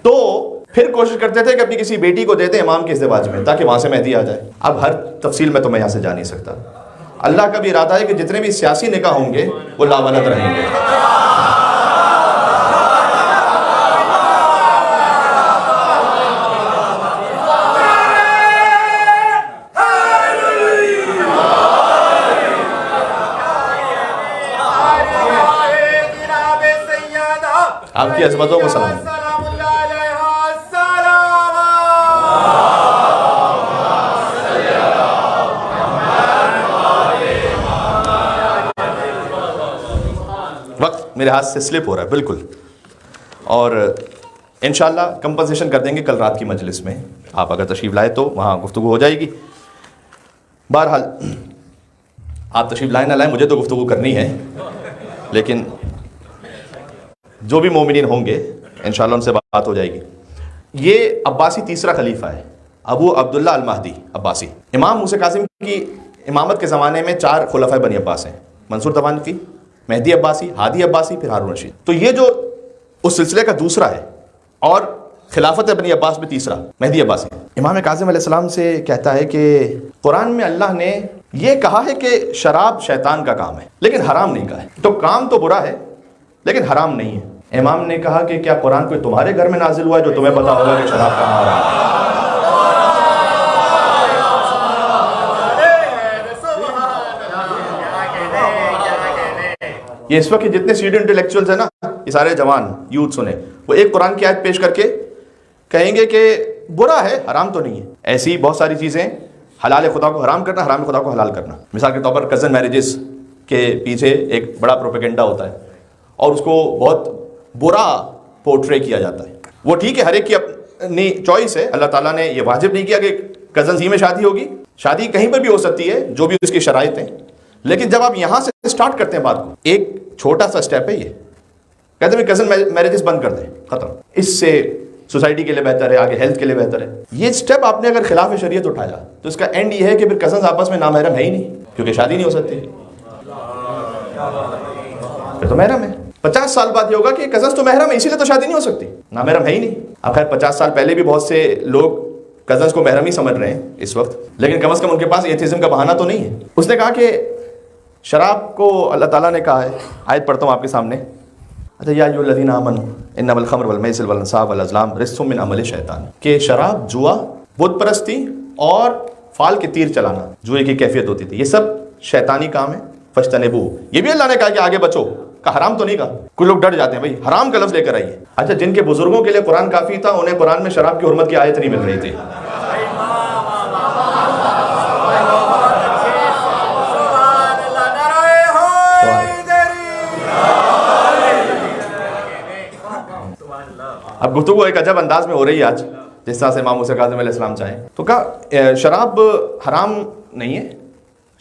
تو پھر کوشش کرتے تھے کہ اپنی کسی بیٹی کو دیتے امام کے ازدواج میں تاکہ وہاں سے مہدی آ جائے۔ اب ہر تفصیل میں تو میں یہاں سے جا نہیں سکتا۔ اللہ کا بھی ارادہ ہے کہ جتنے بھی سیاسی نکاح ہوں گے وہ لاولد رہیں گے۔ آپ کی عظمتوں کو سلام۔ وقت میرے ہاتھ سے سلپ ہو رہا ہے بالکل، اور انشاءاللہ کمپنسیشن کر دیں گے کل رات کی مجلس میں، آپ اگر تشریف لائے تو وہاں گفتگو ہو جائے گی۔ بہرحال آپ تشریف لائیں نہ لائیں مجھے تو گفتگو کرنی ہے، لیکن جو بھی مومنین ہوں گے انشاءاللہ ان سے بات ہو جائے گی۔ یہ عباسی تیسرا خلیفہ ہے، ابو عبداللہ المہدی عباسی۔ امام موسیٰ کاظم کی امامت کے زمانے میں 4 خلفاء بنی عباس ہیں، منصور توانفی، مہدی عباسی، ہادی عباسی، پھر ہارون رشید۔ تو یہ جو اس سلسلے کا دوسرا ہے، اور خلافت بنی عباس میں تیسرا مہدی عباسی۔ امام کاظم علیہ السلام سے کہتا ہے کہ قرآن میں اللہ نے یہ کہا ہے کہ شراب شیطان کا کام ہے لیکن حرام نہیں کہا ہے، تو کام تو برا ہے لیکن حرام نہیں ہے۔ امام نے کہا کہ کیا قرآن کوئی تمہارے گھر میں نازل ہوا ہے جو تمہیں پتا ہوگا کہ شراب کہاں حرام ہے؟ یہ اس وقت جتنے سیڈ انٹلیکچوئلز ہیں نا، یہ سارے جوان یوتھ سنیں، وہ ایک قرآن کی آیت پیش کر کے کہیں گے کہ برا ہے حرام تو نہیں ہے۔ ایسی بہت ساری چیزیں، حلال خدا کو حرام کرنا، حرام خدا کو حلال کرنا۔ مثال کے طور پر کزن میرجز کے پیچھے ایک بڑا پروپیگنڈا ہوتا ہے اور اس کو بہت برا پورٹرے کیا جاتا ہے۔ وہ ٹھیک ہے، ہر ایک کی اپنی چوائس ہے، اللہ تعالیٰ نے یہ واجب نہیں کیا کہ کزنز ہی میں شادی ہوگی، شادی کہیں پر بھی ہو سکتی ہے جو بھی اس کی شرائط ہیں، لیکن جب آپ یہاں سے سٹارٹ کرتے ہیں بات کو، ایک چھوٹا سا سٹیپ ہے یہ، کہتے ہیں کزن میرجز بند کر دیں، ختم، اس سے سوسائٹی کے لیے بہتر ہے، آگے ہیلتھ کے لیے بہتر ہے۔ یہ سٹیپ آپ نے اگر خلاف شریعت اٹھایا تو اس کا اینڈ یہ ہے کہ پھر کزنز آپس میں نامحرم ہے ہی نہیں، کیونکہ شادی نہیں ہو سکتی، پھر تو محرم ہے۔ 50 سال بعد یہ ہوگا کہ کزنز تو محرم ہے اسی لیے تو شادی نہیں ہو سکتی، نامحرم ہے ہی نہیں۔ اب خیر 50 سال پہلے بھی بہت سے لوگ کزنز کو محرم ہی سمجھ رہے ہیں اس وقت، لیکن کم از کم ان کے پاس ایتھیزم کا بہانہ تو نہیں ہے۔ اس نے کہا کہ شراب کو اللہ تعالیٰ نے کہا ہے، آیت پڑھتا ہوں آپ کے سامنے، یا ایھا الذین آمنوا انما الخمر والمیسر والانصاب والازلام رجس من عمل الشیطان، کہ شراب، جوا، بت پرستی اور فال کے تیر چلانا جوئے کی کیفیت ہوتی تھی. یہ سب شیطانی کام ہے. فاجتنبوہ یہ بھی اللہ نے کہا کہ آگے بچو, کہ حرام تو نہیں کہا. کچھ لوگ ڈر جاتے ہیں بھائی حرام کا لفظ لے کر آئیے. اچھا جن کے بزرگوں کے لیے قرآن کافی تھا انہیں قرآن میں شراب کی حرمت کی آیت نہیں مل رہی تھی. اب گفتگو ایک عجب انداز میں ہو رہی ہے آج, جس طرح سے امام موسیٰ کاظم علیہ السلام چاہیں. تو کہا شراب حرام نہیں ہے,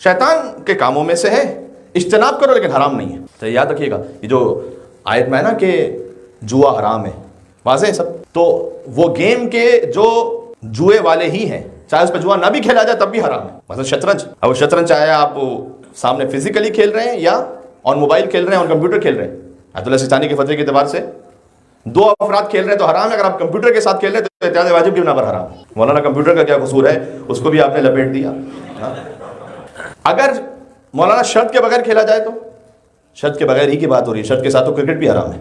شیطان کے کاموں میں سے ہے, اجتناب کرو لیکن حرام نہیں ہے. تو یاد رکھیے گا یہ جو آیت میں ہے نا کہ جوا حرام ہے, واضح ہے سب. تو وہ گیم کے جو جوئے والے ہی ہیں, چاہے اس پہ جوا نہ بھی کھیلا جائے تب بھی حرام ہے. مثلا شطرنج, اب شطرنج چاہے آپ سامنے فزیکلی کھیل رہے ہیں یا آن موبائل کھیل رہے ہیں, آن کمپیوٹر کھیل رہے ہیں, آیت اللہ سستانی کے فتوے کے اعتبار سے دو افراد کھیل رہے ہیں تو حرام ہے. اگر آپ کمپیوٹر کے ساتھ کھیل رہے ہیں تو اعتراض واجب کی بنا پر حرام. مولانا کمپیوٹر کا کیا قصور ہے, اس کو بھی آپ نے لپیٹ دیا. اگر مولانا شرط کے بغیر کھیلا جائے تو شرط کے بغیر ہی کی بات ہو رہی ہے, شرط کے ساتھ تو کرکٹ بھی حرام ہے.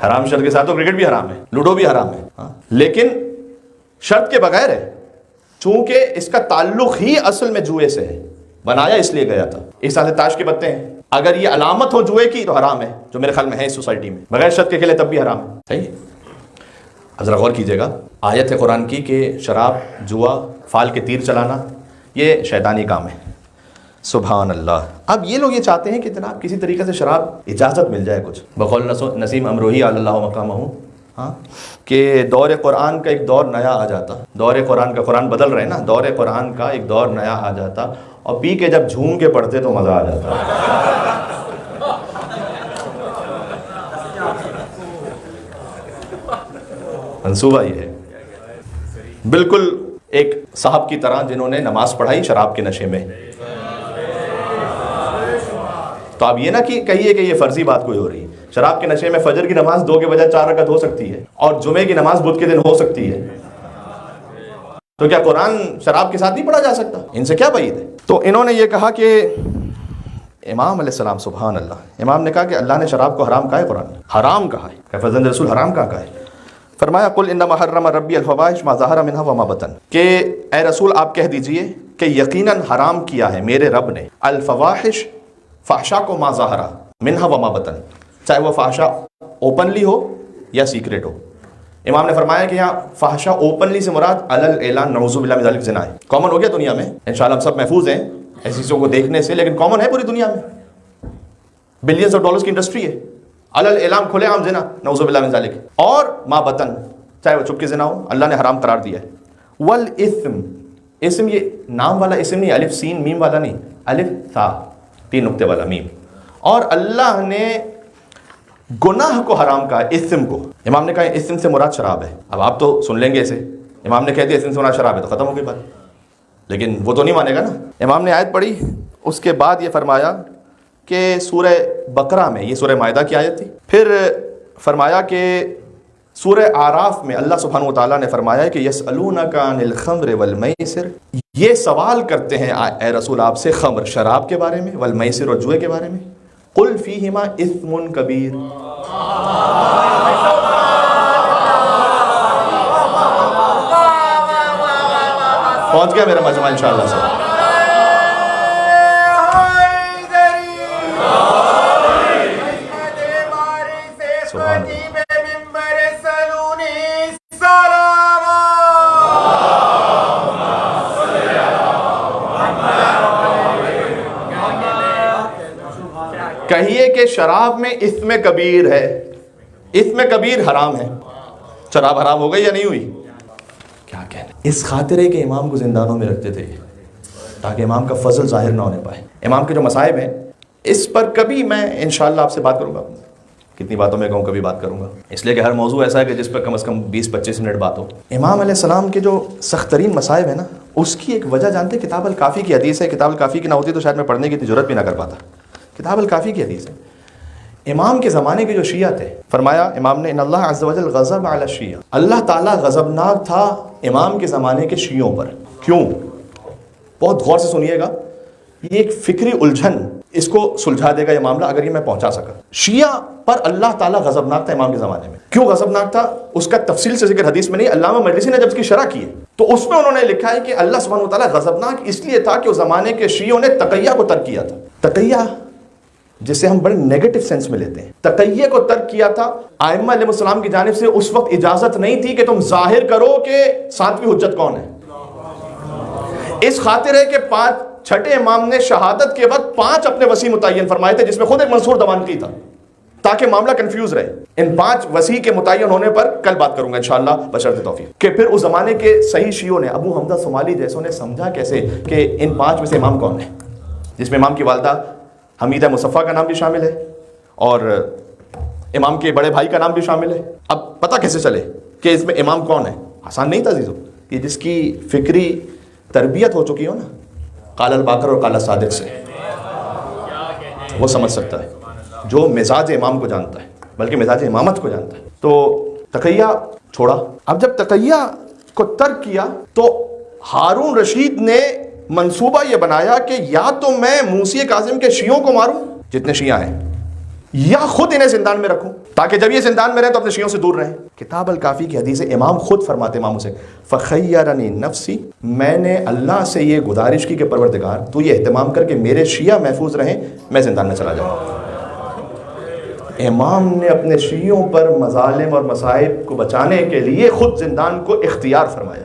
حرام شرط کے ساتھ تو کرکٹ بھی حرام ہے, لوڈو بھی حرام ہے. لیکن شرط کے بغیر ہے, چونکہ اس کا تعلق ہی اصل میں جوئے سے ہے, بنایا اس لیے گیا تھا. اس طرح سے تاش کے پتے ہیں, اگر یہ علامت ہو جوئے کی تو حرام ہے, جو میرے خیال میں ہے اس سوسائٹی میں. بغیر شرط کے کھیلے تب بھی حرام ہے. صحیح. ذرا غور کیجیے گا, آیت ہے قرآن کی کہ شراب, جوا, فال کے تیر چلانا یہ شیطانی کام ہے. سبحان اللہ. اب یہ لوگ یہ چاہتے ہیں کہ جناب کسی طریقے سے شراب اجازت مل جائے کچھ. بقول نسیم امروہی علی اللہ مقامہ, کہ دور قرآن کا ایک دور نیا آ جاتا. دور قرآن کا, قرآن بدل رہے ہیں نا, دور قرآن کا ایک دور نیا آ جاتا اور پی کے جب جھوم کے پڑھتے تو مزہ آ جاتا. منصوبہ یہ ہے بالکل ایک صاحب کی طرح جنہوں نے نماز پڑھائی شراب کے نشے میں. تو آپ یہ نہ کہیے کہ یہ فرضی بات کوئی ہو رہی ہے. شراب کے نشے میں فجر کی نماز 2 کے بجائے 4 رکعت ہو سکتی ہے, اور جمعے کی نماز بدھ کے دن ہو سکتی ہے. تو کیا قرآن شراب کے ساتھ نہیں پڑھا جا سکتا؟ ان سے کیا بعید ہے؟ تو انہوں نے یہ کہا کہ امام علیہ السلام, سبحان اللہ, امام نے کہا کہ اللہ نے شراب کو حرام کہا ہے, قرآن نے حرام کہا ہے. کہ فضل رسول حرام کہا ہے. فرمایا قل انما حرم ربی الفواحش ما ظہر منها وما بطن, کہ اے رسول آپ کہہ دیجئے کہ یقیناً حرام کیا ہے میرے رب نے الفواحش, فحشا کو, ما ظہر منها وما بطن, چاہے وہ فحشا اوپنلی ہو یا سیکریٹ ہو. امام نے فرمایا کہ یہاں فحشا اوپنلی سے مراد علل اعلان نعوذ باللہ من ذلک زنا ہے. کامن ہو گیا دنیا میں, انشاءاللہ ہم سب محفوظ ہیں ایسی چیزوں کو دیکھنے سے, لیکن کامن ہے پوری دنیا میں, بلینز آف ڈالرز کی انڈسٹری ہے. علل اعلان, کھلے عام زنا, نعوذ باللہ من ذلک. اور ما بطن, چاہے وہ چھپ کے زنا ہو, اللہ نے حرام قرار دیا ہے. والاسم, اسم یہ نام والا اسم نہیں, الف سین میم والا نہیں, الف تھا 3 نقطے والا میم. اور اللہ نے گناہ کو حرام کہا, اسم کو. امام نے کہا اسم سے مراد شراب ہے. اب آپ تو سن لیں گے اسے, امام نے کہہ دیا اسم سے مراد شراب ہے تو ختم ہو گئی بات, لیکن وہ تو نہیں مانے گا نا. امام نے آیت پڑھی, اس کے بعد یہ فرمایا کہ سورہ بقرہ میں, یہ سورہ مائدہ کی آیت تھی, پھر فرمایا کہ سورہ اعراف میں اللہ سبحانہ وتعالیٰ نے فرمایا کہ یسألونک عن الخمر والمیسر, یہ سوال کرتے ہیں اے رسول آپ سے خمر, شراب کے بارے میں, والمیسر, اور جوئے کے بارے میں. قل فیہما اثم کبیر, پہنچ گیا میرا مجمع انشاءاللہ سے. کہیے کہ شراب میں اسم کبیر ہے, اسم کبیر حرام ہے. شراب حرام ہو گئی یا نہیں ہوئی؟ کیا کہنا. اس خاطرے کے امام کو زندانوں میں رکھتے تھے تاکہ امام کا فضل ظاہر نہ ہونے پائے. امام کے جو مصائب ہیں اس پر کبھی میں انشاءاللہ آپ سے بات کروں گا. کتنی باتوں میں کہوں, کبھی بات کروں گا, اس لیے کہ ہر موضوع ایسا ہے کہ جس پر کم از کم 20-25 منٹ بات ہو. امام علیہ السلام کے جو سخت ترین مصائب ہیں نا, اس کی ایک وجہ جانتے ہیں؟ کتاب الکافی کی حدیث ہے. کتاب الکافی کی نہ ہوتی تو شاید میں پڑھنے کی اتنی ضرورت بھی نہ کر پاتا. کتاب الکافی کی حدیث ہے. امام کے زمانے کے جو شیعہ تھے, فرمایا امام نے ان اللہ عز و جل غضب علی الشیعہ, اللہ تعالیٰ غضبناک تھا امام کے زمانے کے شیعوں پر. کیوں؟ بہت غور سے سنیے گا, یہ ایک فکری الجھن اس کو سلجھا دے گا یہ معاملہ اگر یہ میں پہنچا سکا۔ شیعہ پر اللہ تعالیٰ غضبناک تھا امام کے زمانے میں۔ کیوں غضبناک تھا اس کا تفصیل سے ذکر حدیث میں نہیں، علامہ مجلسی نے جب اس کی شرح کی ہے تو اس میں انہوں نے لکھا ہے کہ اللہ سبحانہ و تعالیٰ غضبناک اس لیے تھا کہ اس زمانے کے شیعوں نے تقیہ کو ترک کیا تھا۔ تقیہ جسے ہم بڑے نیگیٹو سینس میں لیتے ہیں، تقیہ کو ترک کیا تھا۔ ائمہ علیہ السلام کی جانب سے اس وقت اجازت نہیں تھی کہ تم ظاہر کرو کہ ساتویں حجت کون ہے۔ اس خاطر ہے کہ چھٹے امام نے شہادت کے وقت 5 اپنے وسیع متعین فرمائے تھے، جس میں خود ایک منصور دوانقی تھا، تاکہ معاملہ کنفیوز رہے۔ ان 5 وسیع کے متعین ہونے پر کل بات کروں گا انشاءاللہ بشرط توفیق، کہ پھر اس زمانے کے صحیح شیعوں نے، ابو حمزہ صومالی جیسوں نے سمجھا کیسے کہ ان 5 میں سے امام کون ہے، جس میں امام کی والدہ حمیدہ مصفیٰ کا نام بھی شامل ہے اور امام کے بڑے بھائی کا نام بھی شامل ہے۔ اب پتہ کیسے چلے کہ اس میں امام کون ہے؟ آسان نہیں تھا عزیزو، یہ جس کی فکری تربیت ہو چکی ہو نا قال الباقر اور قال الصادق سے، وہ سمجھ سکتا ہے، جو مزاج امام کو جانتا ہے، بلکہ مزاج امامت کو جانتا ہے۔ تو تقیہ چھوڑا۔ اب جب تقیہ کو ترک کیا تو ہارون رشید نے منصوبہ یہ بنایا کہ یا تو میں موسی کاظم کے شیعوں کو ماروں جتنے شیعہ ہیں، یا خود انہیں زندان میں رکھوں تاکہ جب یہ زندان میں رہیں تو اپنے شیعوں سے دور رہیں۔ کتاب الکافی کی حدیث ہے، امام خود فرماتے امام حسین فخیرنی نفسی، میں نے اللہ سے یہ گزارش کی کہ پروردگار تو یہ اہتمام کر کہ میرے شیعہ محفوظ رہیں، میں زندان میں چلا جاؤں۔ امام نے اپنے شیعوں پر مظالم اور مصائب کو بچانے کے لیے خود زندان کو اختیار فرمایا۔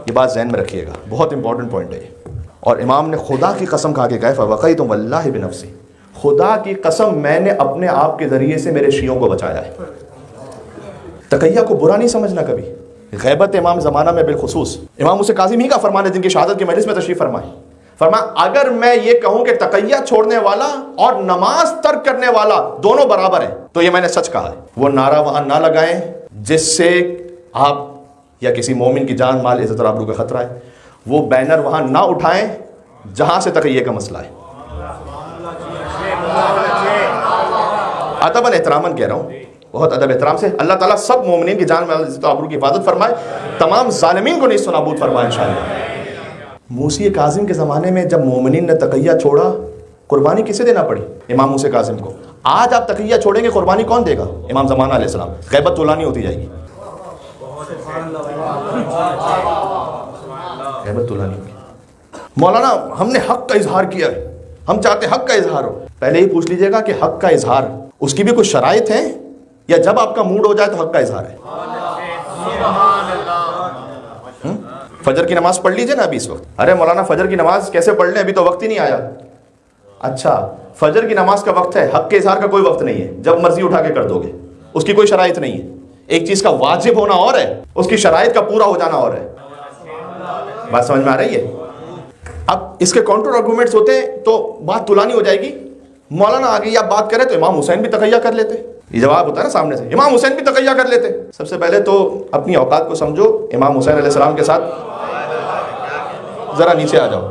یہ بات ذہن میں رکھیے گا، بہت امپورٹنٹ پوائنٹ ہے یہ۔ اور امام نے خدا کی قسم کھا کے کہا فوقیت واللہ بنفسی، خدا کی قسم میں نے اپنے آپ کے ذریعے سے میرے شیعوں کو بچایا ہے۔ تقیہ کو برا نہیں سمجھنا کبھی، غیبت امام زمانہ میں بالخصوص امام موسی کاظم ہی کا فرمان ہے جن کی شہادت کی مجلس میں تشریف فرمائے، فرمایا اگر میں یہ کہوں کہ تقیہ چھوڑنے والا اور نماز ترک کرنے والا دونوں برابر ہیں تو یہ میں نے سچ کہا ہے۔ وہ نعرہ وہاں نہ لگائیں جس سے آپ یا کسی مومن کی جان مال عزت اور آبرو کا خطرہ ہے، وہ بینر وہاں نہ اٹھائیں جہاں سے تقیہ کا مسئلہ ہے۔ ادب احتراماً کہہ رہا ہوں، بہت ادب احترام سے۔ اللہ تعالیٰ سب مومنین کی جان میں عزت و آبرو کی حفاظت فرمائے، تمام ظالمین کو نیست و نابود فرمائے انشاءاللہ۔ موسی کاظم کے زمانے میں جب مومنین نے تقیہ چھوڑا، قربانی کسے دینا پڑی؟ امام موسی کاظم کو۔ آج آپ تقیہ چھوڑیں گے، قربانی کون دے گا؟ امام زمانہ علیہ السلام۔ غیبت طولانی ہوتی جائے گی، غیبت طولانی ہوگی۔ مولانا ہم نے حق کا اظہار کیا ہے، ہم چاہتے حق کا اظہار ہو۔ پہلے ہی پوچھ لیجئے گا کہ حق کا اظہار اس کی بھی کچھ شرائط ہیں، یا جب آپ کا موڈ ہو جائے تو حق کا اظہار ہے؟ فجر کی نماز پڑھ لیجئے نا ابھی اس وقت۔ ارے مولانا فجر کی نماز کیسے پڑھ لیں، ابھی تو وقت ہی نہیں آیا۔ اچھا فجر کی نماز کا وقت ہے، حق کے اظہار کا کوئی وقت نہیں ہے، جب مرضی اٹھا کے کر دو گے، اس کی کوئی شرائط نہیں ہے۔ ایک چیز کا واجب ہونا اور ہے، اس کی شرائط کا پورا ہو جانا اور ہے۔ بات سمجھ میں آ رہی ہے؟ اب اس کے کاؤنٹر آرگومنٹس ہوتے ہیں تو بات طولانی ہو جائے گی۔ مولانا آگے آپ بات کریں تو امام حسین بھی تقیہ کر لیتے، یہ جواب ہوتا ہے نا سامنے سے، امام حسین بھی تقیہ کر لیتے۔ سب سے پہلے تو اپنی اوقات کو سمجھو، امام حسین علیہ السلام کے ساتھ ذرا نیچے آ جاؤ۔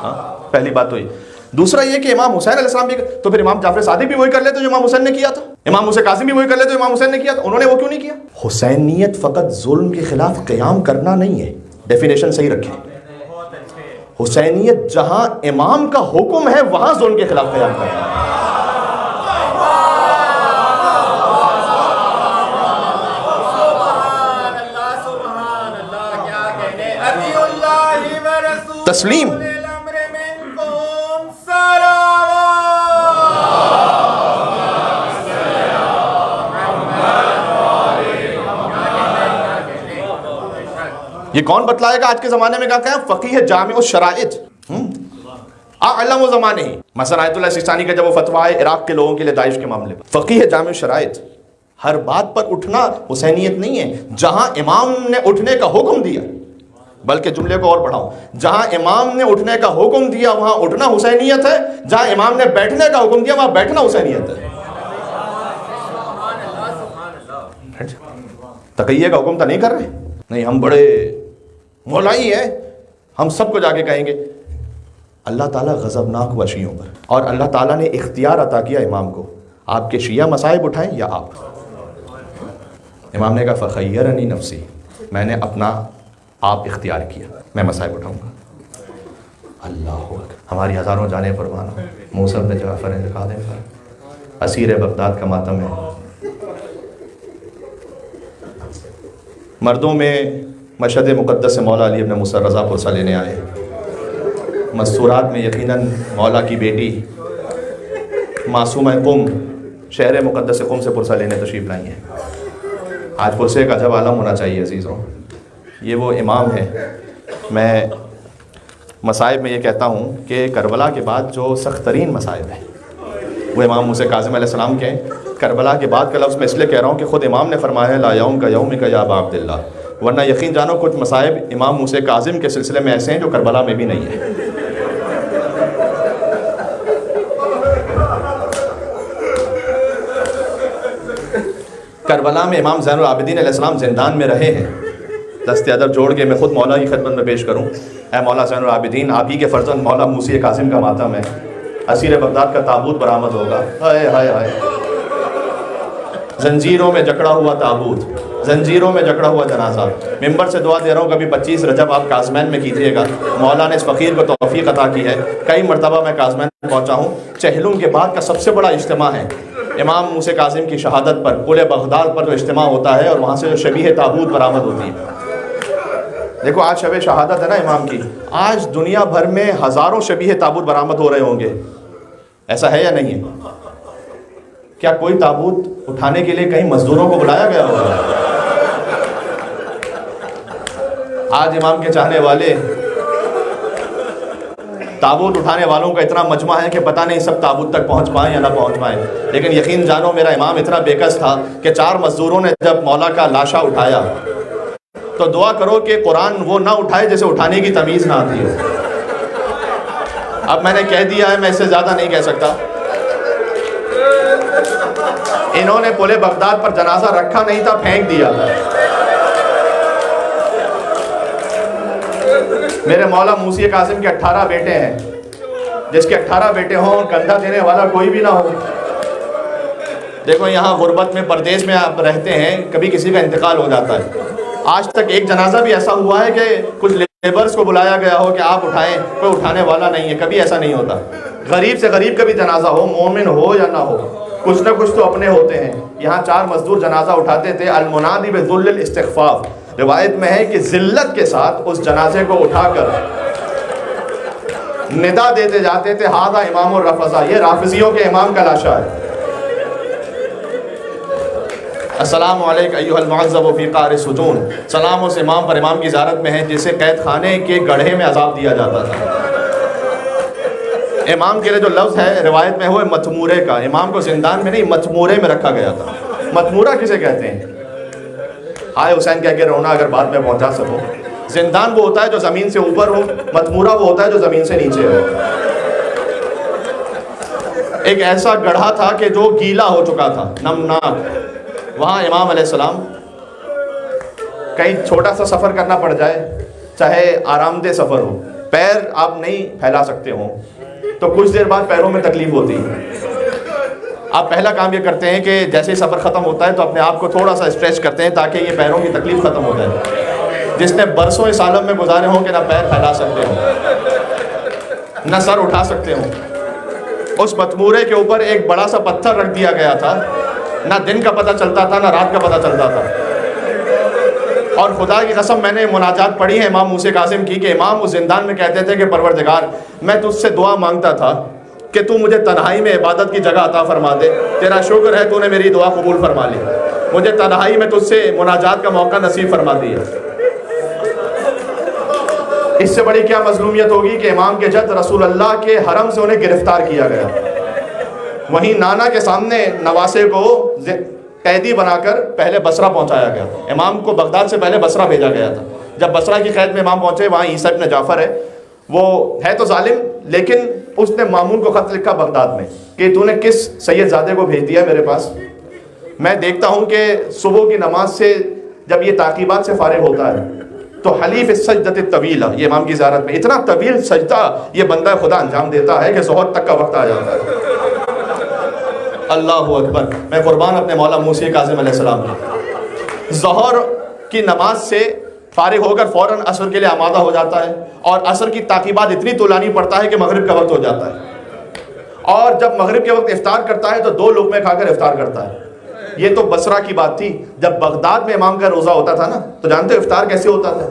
ہاں پہلی بات تو یہ۔ دوسرا یہ کہ امام حسین علیہ السلام بھی، تو پھر امام جعفر صادق بھی وہی کر لیتے جو امام حسین نے کیا تھا، امام موسی کاظم بھی وہی کر لیتے جو امام حسین نے کیا تھا، انہوں نے وہ کیوں نہیں کیا؟ حسینیت فقط ظلم کے خلاف قیام کرنا نہیں ہے، ڈیفینیشن صحیح رکھیں۔ حسینیت جہاں امام کا حکم ہے وہاں ظلم کے خلاف قیام کرنا ہے۔ تسلیم یہ کون بتلائے گا آج کے زمانے میں؟ کیا فقیہ جامع الشرائط، اعلم و زمانے ہی، مثلا آیت اللہ سیستانی کا جب وہ فتویٰ ہے عراق کے لوگوں کے لیے داعش کے معاملے پر، فقیہ جامع الشرائط۔ ہر بات پر اٹھنا حسینیت نہیں ہے، جہاں امام نے اٹھنے کا حکم دیا، بلکہ جملے کو اور بڑھاؤں، جہاں امام نے اٹھنے کا حکم دیا وہاں اٹھنا حسینیت ہے، جہاں امام نے بیٹھنے کا حکم دیا وہاں بیٹھنا حسینیت ہے۔ تقیہ کا حکم تو نہیں کر رہے، نہیں ہم بڑے مولائی ہیں، ہم سب کو جا کے کہیں گے۔ اللہ تعالیٰ غضبناک ہوا شیعوں پر، اور اللہ تعالیٰ نے اختیار عطا کیا امام کو، آپ کے شیعہ مصائب اٹھائیں یا آپ۔ امام نے کہا فخیرنی نفسی، میں نے اپنا آپ اختیار کیا، میں مصائب اٹھاؤں گا۔ اللہ اکبر. ہماری ہزاروں جانیں قربان ہوں. موسیٰ بن جعفر انتقال پر اسیر بغداد کا ماتم ہے. مردوں میں مشہد مقدس مولا علی ابن موسیٰ رضا پرسہ لینے آئے. مستورات میں یقیناً مولا کی بیٹی معصومہ قم شہر مقدس قم سے پرسہ لینے تشریف لائی ہیں. آج پرسے کا جب عالم ہونا چاہیے عزیزوں. یہ وہ امام ہے. میں مصائب میں یہ کہتا ہوں کہ کربلا کے بعد جو سخت ترین مصائب ہیں وہ امام موسیٰ کاظم علیہ السلام کے ہیں. کربلا کے بعد کا لفظ میں اس لیے کہہ رہا ہوں کہ خود امام نے فرمایا ہے لا یوم کا یوم کا یا ابا عبداللہ. ورنہ یقین جانو کچھ مصائب امام موسیٰ کاظم کے سلسلے میں ایسے ہیں جو کربلا میں بھی نہیں ہیں. کربلا میں امام زین العابدین علیہ السلام زندان میں رہے ہیں. دست ادب جوڑ کے میں خود مولا کی خدمت میں پیش کروں. اے مولا زین العابدین، آپ ہی کے فرزند مولا موسیٰ کاظم کا ماتم ہے. اسیر بغداد کا تابوت برآمد ہوگا. ہائے ہائے ہائے، زنجیروں میں جکڑا ہوا تابوت، زنجیروں میں جکڑا ہوا جنازہ. ممبر سے دعا دے رہا ہوں کبھی 25 رجب آپ کاظمین میں کیجیے گا. مولا نے اس فقیر کو توفیق عطا کی ہے. کئی مرتبہ میں کاظمین پہنچا ہوں. چہلم کے بعد کا سب سے بڑا اجتماع ہے امام موسیٰ کاظم کی شہادت پر. پل بغداد پر جو اجتماع ہوتا ہے اور وہاں سے جو شبیہ تابوت برآمد ہوتی ہے. دیکھو آج شب شہادت ہے نا امام کی. آج دنیا بھر میں ہزاروں شبیہ تابوت برآمد ہو رہے ہوں گے. ایسا ہے یا نہیں ہے؟ کیا کوئی تابوت اٹھانے کے لیے کہیں مزدوروں کو بلایا گیا ہوگا؟ آج امام کے چاہنے والے تابوت اٹھانے والوں کا اتنا مجمع ہے کہ پتہ نہیں سب تابوت تک پہنچ پائیں یا نہ پہنچ پائیں. لیکن یقین جانو میرا امام اتنا بےکس تھا کہ 4 مزدوروں نے جب مولا کا لاشا اٹھایا تو دعا کرو کہ قرآن وہ نہ اٹھائے جسے اٹھانے کی تمیز نہ آتی ہو. اب میں نے کہہ دیا ہے، میں اس سے زیادہ نہیں کہہ سکتا. انہوں نے پل بغداد پر جنازہ رکھا نہیں تھا، پھینک دیا. میرے مولا موسیٰ کاظم کے 18 بیٹے ہیں. جس کے 18 بیٹے ہوں کندھا دینے والا کوئی بھی نہ ہو. دیکھو یہاں غربت میں پردیس میں آپ رہتے ہیں، کبھی کسی کا انتقال ہو جاتا ہے. آج تک ایک جنازہ بھی ایسا ہوا ہے کہ کچھ لیبرز کو بلایا گیا ہو کہ آپ اٹھائیں، کوئی اٹھانے والا نہیں ہے. کبھی ایسا نہیں ہوتا. غریب سے غریب کا بھی جنازہ ہو، مومن ہو یا نہ ہو، کچھ نہ کچھ تو اپنے ہوتے ہیں. یہاں 4 مزدور جنازہ اٹھاتے تھے. المنادی بذل الاستخفاف، روایت میں ہے کہ ذلت کے ساتھ اس جنازے کو اٹھا کر ندا دیتے جاتے تھے ھذا امام الرفضہ، یہ رافضیوں کے امام کا لاشا ہے. السلام علیکم ایھا المعذب فی قعر السجون. سلام اس امام پر، امام کی زیارت میں ہے جسے قید خانے کے گڑھے میں عذاب دیا جاتا تھا. امام کے لیے جو لفظ ہے روایت میں ہوئے متمورے کا. امام کو زندان میں نہیں متمورے میں رکھا گیا تھا. متمورہ کسے کہتے ہیں؟ ہائے حسین کہہ کے رونا اگر بعد میں پہنچا سکو. زندان وہ ہوتا ہے جو زمین سے اوپر ہو، متمورہ وہ ہوتا ہے جو زمین سے نیچے ہو. ایک ایسا گڑھا تھا کہ جو گیلا ہو چکا تھا، نمناک. وہاں امام علیہ السلام کہیں چھوٹا سا سفر کرنا پڑ جائے، چاہے آرام دہ سفر ہو، پیر آپ نہیں پھیلا سکتے ہوں تو کچھ دیر بعد پیروں میں تکلیف ہوتی ہے. آپ پہلا کام یہ کرتے ہیں کہ جیسے ہی سفر ختم ہوتا ہے تو اپنے آپ کو تھوڑا سا اسٹریچ کرتے ہیں تاکہ یہ پیروں کی تکلیف ختم ہو جائے. جس نے برسوں اس عالم میں گزارے ہوں کہ نہ پیر پھیلا سکتے ہوں نہ سر اٹھا سکتے ہوں، اس متمورے کے اوپر ایک بڑا سا پتھر رکھ دیا گیا تھا. نہ دن کا پتہ چلتا تھا نہ رات کا پتہ چلتا تھا. اور خدا کی قسم میں نے مناجات پڑھی ہے امام موسیٰ کاظم کی کہ امام اس زندان میں کہتے تھے کہ پروردگار میں تجھ سے دعا مانگتا تھا کہ تو مجھے تنہائی میں عبادت کی جگہ عطا فرما دے. تیرا شکر ہے تو نے میری دعا قبول فرما لی. مجھے تنہائی میں تجھ سے مناجات کا موقع نصیب فرما دیا. اس سے بڑی کیا مظلومیت ہوگی کہ امام کے جد رسول اللہ کے حرم سے انہیں گرفتار کیا گیا. وہیں نانا کے سامنے نواسے کو قیدی بنا کر پہلے بصرہ پہنچایا گیا. امام کو بغداد سے پہلے بصرہ بھیجا گیا تھا. جب بصرہ کی قید میں امام پہنچے وہاں عیسیٰ ابن جعفر ہے، وہ ہے تو ظالم لیکن اس نے مامون کو خط لکھا بغداد میں کہ تو نے کس سید زادے کو بھیج دیا میرے پاس. میں دیکھتا ہوں کہ صبح کی نماز سے جب یہ تعقیبات سے فارغ ہوتا ہے تو حلیف السجدۃ الطویلہ، یہ امام کی زیارت میں اتنا طویل سجدہ یہ بندہ خدا انجام دیتا ہے کہ ظہر تک کا وقت آ جاتا ہے. اللہ اکبر. میں قربان اپنے مولا موسیٰ کاظم علیہ السلام. ظہر کی نماز سے فارغ ہو کر فوراً عصر کے لیے آمادہ ہو جاتا ہے، اور عصر کی تاقیبات اتنی طولانی پڑتا ہے کہ مغرب کا وقت ہو جاتا ہے، اور جب مغرب کے وقت افطار کرتا ہے تو 2 لقمے کھا کر افطار کرتا ہے۔ یہ تو بصرہ کی بات تھی۔ جب بغداد میں امام کا روزہ ہوتا تھا نا، تو جانتے ہو افطار کیسے ہوتا تھا؟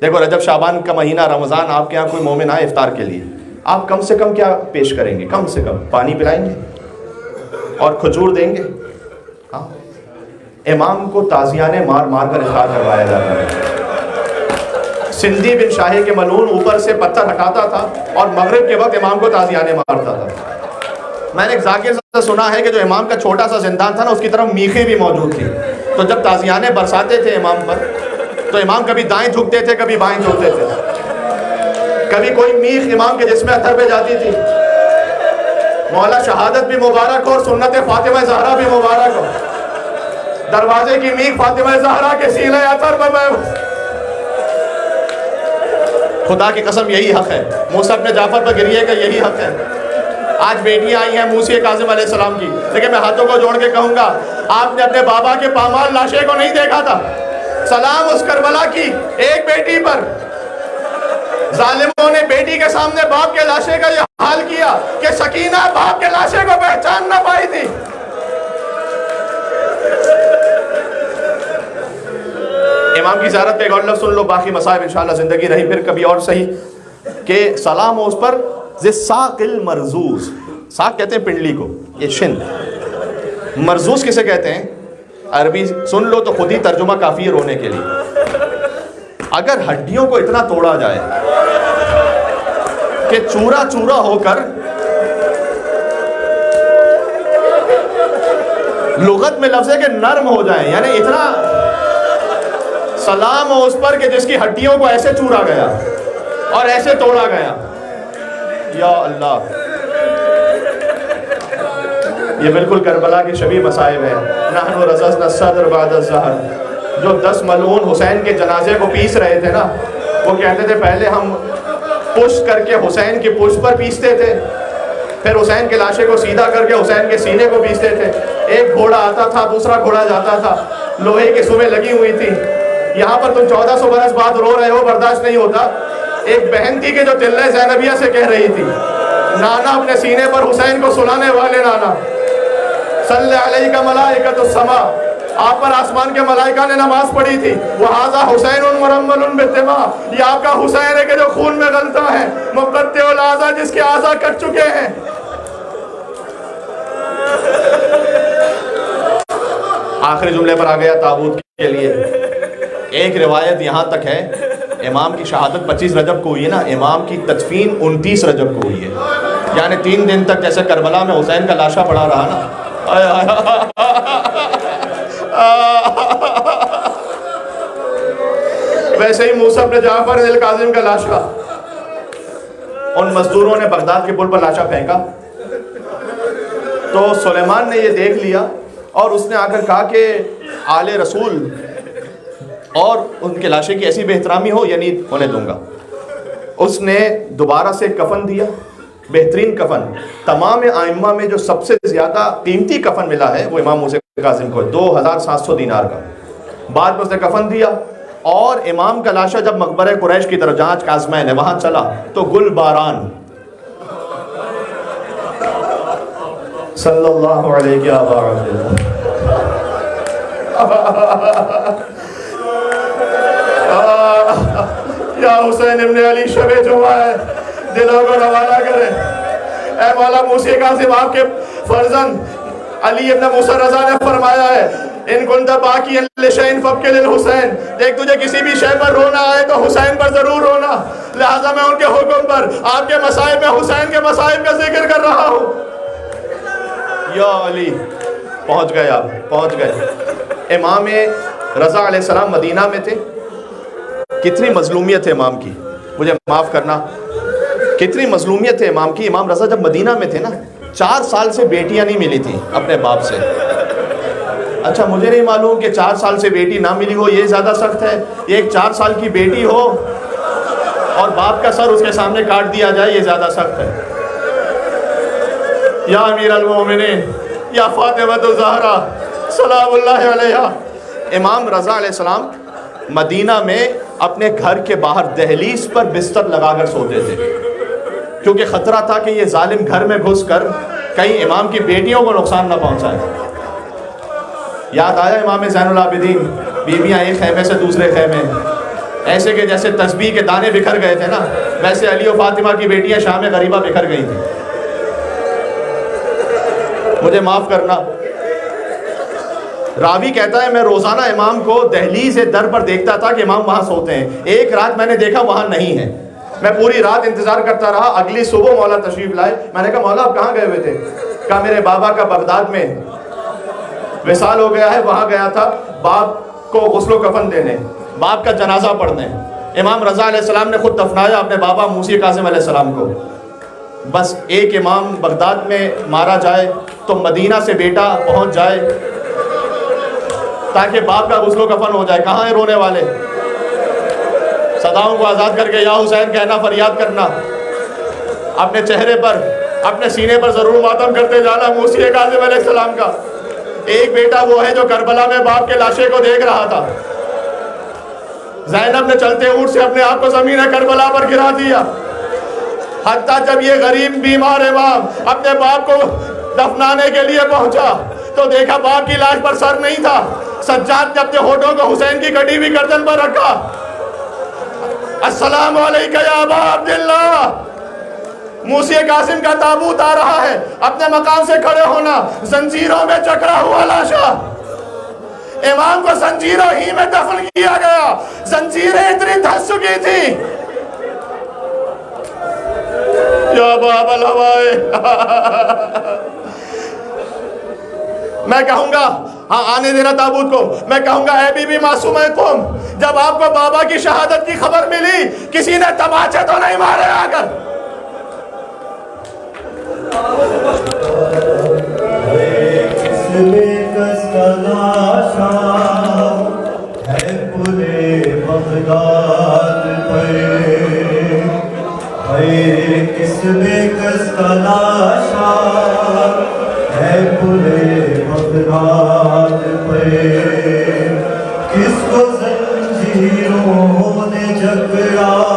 دیکھو رجب شعبان کا مہینہ، رمضان، آپ کے یہاں کوئی مومن آئے افطار کے لیے، آپ کم سے کم کیا پیش کریں گے؟ کم سے کم پانی پلائیں گے اور کھجور دیں گے۔ ہاں، امام کو تازیانے مار مار کر افطار کروایا جاتا ہے۔ سندھی بن شاہی کے ملعون اوپر سے پتھر ہٹاتا تھا اور مغرب کے وقت امام کو تازیانے مارتا تھا۔ میں نے ایک ذاکر سے سنا ہے کہ جو امام کا چھوٹا سا زندان تھا نا، اس کی طرف میخیں بھی موجود تھی، تو جب تازیانے برساتے تھے امام پر تو امام کبھی دائیں جھکتے تھے، کبھی بائیں جھکتے تھے، کبھی کوئی میخ امام کے جسم اثر پہ جاتی تھی۔ مولا شہادت بھی مبارک ہو اور سنت فاطمہ زہرا بھی مبارک ہو۔ دروازے کی میخ فاطمہ زہرا کے سینہ اثر پر میں، خدا کی قسم یہی حق ہے، موسیٰ ابن جعفر پر گریے کا یہی حق ہے۔ آج بیٹیاں آئی ہیں موسیٰ کاظم علیہ السلام کی، لیکن میں ہاتھوں کو جوڑ کے کہوں گا، آپ نے اپنے بابا کے پامال لاشے کو نہیں دیکھا تھا؟ سلام اس کربلا کی ایک بیٹی پر، ظالموں نے بیٹی کے سامنے باپ کے لاشے کا یہ حال کیا کہ سکینہ باپ کے لاشے کو پہچان نہ پائی تھی۔ امام کی زیارت پہ ایک اور لفظ سن لو، باقی مصائب انشاءاللہ زندگی رہی پھر کبھی اور صحیح، کہ سلام ہو اس پر ذی الساق المرزوز، ساق کہتے ہیں پنڈلی کو، یہ شن، مرزوز کسے کہتے ہیں؟ عربی سن لو تو خود ہی ترجمہ کافی ہے رونے کے لیے۔ اگر ہڈیوں کو اتنا توڑا جائے کہ چورا چورا ہو کر لغت میں لفظ ہے کہ نرم ہو جائیں، یعنی اتنا سلام ہو اس پر کہ جس کی ہڈیوں کو ایسے چورا گیا اور ایسے توڑا گیا۔ یا اللہ، یہ بالکل کربلا کی شبیہ مصائب ہے۔ نحن رززنا الصدر بعد الظہر، جو 10 ملعون حسین کے جنازے کو پیس رہے تھے نا، وہ کہتے تھے پہلے ہم پشت کر کے حسین کی پشت پر پیستے تھے، پھر حسین کے لاشے کو سیدھا کر کے حسین کے سینے کو پیستے تھے، ایک گھوڑا آتا تھا دوسرا گھوڑا جاتا تھا، لوہے کی سوئیں لگی ہوئی تھی۔ یہاں پر تم 1400 برس بعد رو رہے ہو، برداشت نہیں ہوتا۔ ایک بہن تھی کہ جو تلہ زینبیہ سے کہہ رہی تھی، نانا اپنے سینے پر حسین کو سلانے والے نانا، صلی علیہ ملائکۃ السماء، آپ پر آسمان کے ملائکہ نے نماز پڑھی تھی، وَهَذَا حُسَيْنٌ مُرَمَّلٌ بِالدِّمَاء، یہ آپ کا حسین ہے کہ جو خون میں غلطہ ہے، مقطع الاعضاء، جس کے اعضاء کٹ چکے ہیں۔ آخری جملے پر آ گیا تابوت کے لیے۔ ایک روایت یہاں تک ہے، امام کی شہادت 25 رجب کو ہوئی ہے نا، امام کی تدفین 29 رجب کو ہوئی ہے، یعنی 3 دن تک جیسے کربلا میں حسین کا لاشا پڑا رہا نا، ویسے ہی موسیٰ ابن جعفر الکاظم کا لاشا، ان مزدوروں نے بغداد کے پل پر لاشا پھینکا تو سلیمان نے یہ دیکھ لیا اور اس نے آ کر کہا کہ آل رسول اور ان کے لاشے کی ایسی بے احترامی ہو یہ نہیں ہونے دوں گا۔ اس نے دوبارہ سے کفن دیا، بہترین کفن، تمام ائمہ میں جو سب سے زیادہ قیمتی کفن ملا ہے وہ امام موسیٰ کاظم کو، 2700 دینار کا۔ بعد میں اس نے کفن دیا اور امام کا لاشا جب مقبرہ قریش کی طرف، جہاں کاظمین ہے، وہاں چلا تو گل باران صلی اللہ علیہ وسلم، یا حسین ابن علی شب جمعہ ہے، دلوں کو روانہ کرے۔ اے مولا موسیٰ کاظم، آپ کے فرزند علی ابن موسیٰ رضا نے فرمایا ہے، ان کنت باقی لشین فبکی للحسین، دیکھ تجھے کسی بھی شے پر رونا آئے تو حسین پر ضرور رونا، لہذا میں ان کے حکم پر آپ کے مصائب میں حسین کے مصائب کا ذکر کر رہا ہوں۔ یا علی، پہنچ گئے، آپ پہنچ گئے۔ امام رضا علیہ السلام مدینہ میں تھے، کتنی مظلومیت ہے امام کی، مجھے معاف کرنا، کتنی مظلومیت ہے امام کی۔ امام رضا جب مدینہ میں تھے نا، 4 سال سے بیٹیاں نہیں ملی تھیں اپنے باپ سے۔ اچھا مجھے نہیں معلوم کہ 4 سال سے بیٹی نہ ملی ہو یہ زیادہ سخت ہے، ایک 4 سال کی بیٹی ہو اور باپ کا سر اس کے سامنے کاٹ دیا جائے یہ زیادہ سخت ہے۔ یا امیر المومنین، یا فاطمہ الزہرا سلام اللہ علیہا۔ امام رضا علیہ السلام مدینہ میں اپنے گھر کے باہر دہلیز پر بستر لگا کر سوتے تھے، کیونکہ خطرہ تھا کہ یہ ظالم گھر میں گھس کر کہیں امام کی بیٹیوں کو نقصان نہ پہنچائے۔ یاد آیا امام زین العابدین، بیویاں ایک خیمے سے دوسرے خیمے، ایسے کہ جیسے تسبیح کے دانے بکھر گئے تھے نا، ویسے علی و فاطمہ کی بیٹیاں شام غریبہ بکھر گئی تھیں۔ مجھے معاف کرنا، راوی کہتا ہے میں روزانہ امام کو دہلیز در پر دیکھتا تھا کہ امام وہاں سوتے ہیں۔ ایک رات میں نے دیکھا وہاں نہیں ہے، میں پوری رات انتظار کرتا رہا۔ اگلی صبح مولا تشریف لائے، میں نے کہا مولا آپ کہاں گئے ہوئے تھے؟ کہا میرے بابا کا بغداد میں وصال ہو گیا ہے، وہاں گیا تھا باپ کو غسل و کفن دینے، باپ کا جنازہ پڑھنے۔ امام رضا علیہ السلام نے خود دفنایا اپنے بابا موسی قاسم علیہ السلام کو۔ بس ایک امام بغداد میں مارا جائے تو مدینہ سے بیٹا پہنچ جائے تاکہ باپ کا غسل و کفن ہو جائے۔ کہاں ہیں رونے والے؟ صداؤں کو آزاد کر کے یا حسین کہنا، فریاد کرنا، اپنے چہرے پر اپنے سینے پر ضرور ماتم کرتے جانا موسی قاسم علیہ السلام کا۔ ایک بیٹا وہ ہے جو کربلا میں باپ کے لاشے کو دیکھ رہا تھا۔ زینب نے چلتے اونٹ سے اپنے آپ کو زمین کربلا پر گرا دیا، حتیٰ جب یہ غریب بیمار امام اپنے باپ کو دفنانے کے لیے پہنچا تو دیکھا باپ کی لاش پر سر نہیں تھا۔ سجاد نے اپنے ہونٹوں کو حسین کی کٹی ہوئی گردن پر رکھا۔ السلام علیکہ یا ابا عبداللہ۔ موسی قاسم کا تابوت آ رہا ہے، اپنے مقام سے کھڑے ہونا، زنجیروں میں جکڑا ہوا لاشا۔ امام کو زنجیروں ہی میں دفن کیا گیا، زنجیریں اتنی دھس چکی تھی۔ یا باب الہوائے، میں کہوں گا ہاں آنے دینا تابوت کو، میں کہوں گا اے بی بی معصومہ تم، جب آپ کو بابا کی شہادت کی خبر ملی کسی نے تماچے تو نہیں مارے آ کر؟ کس میں کس کا لاشا ہے پورے بغداد پہ، کس کو زنجیروں نے جکڑا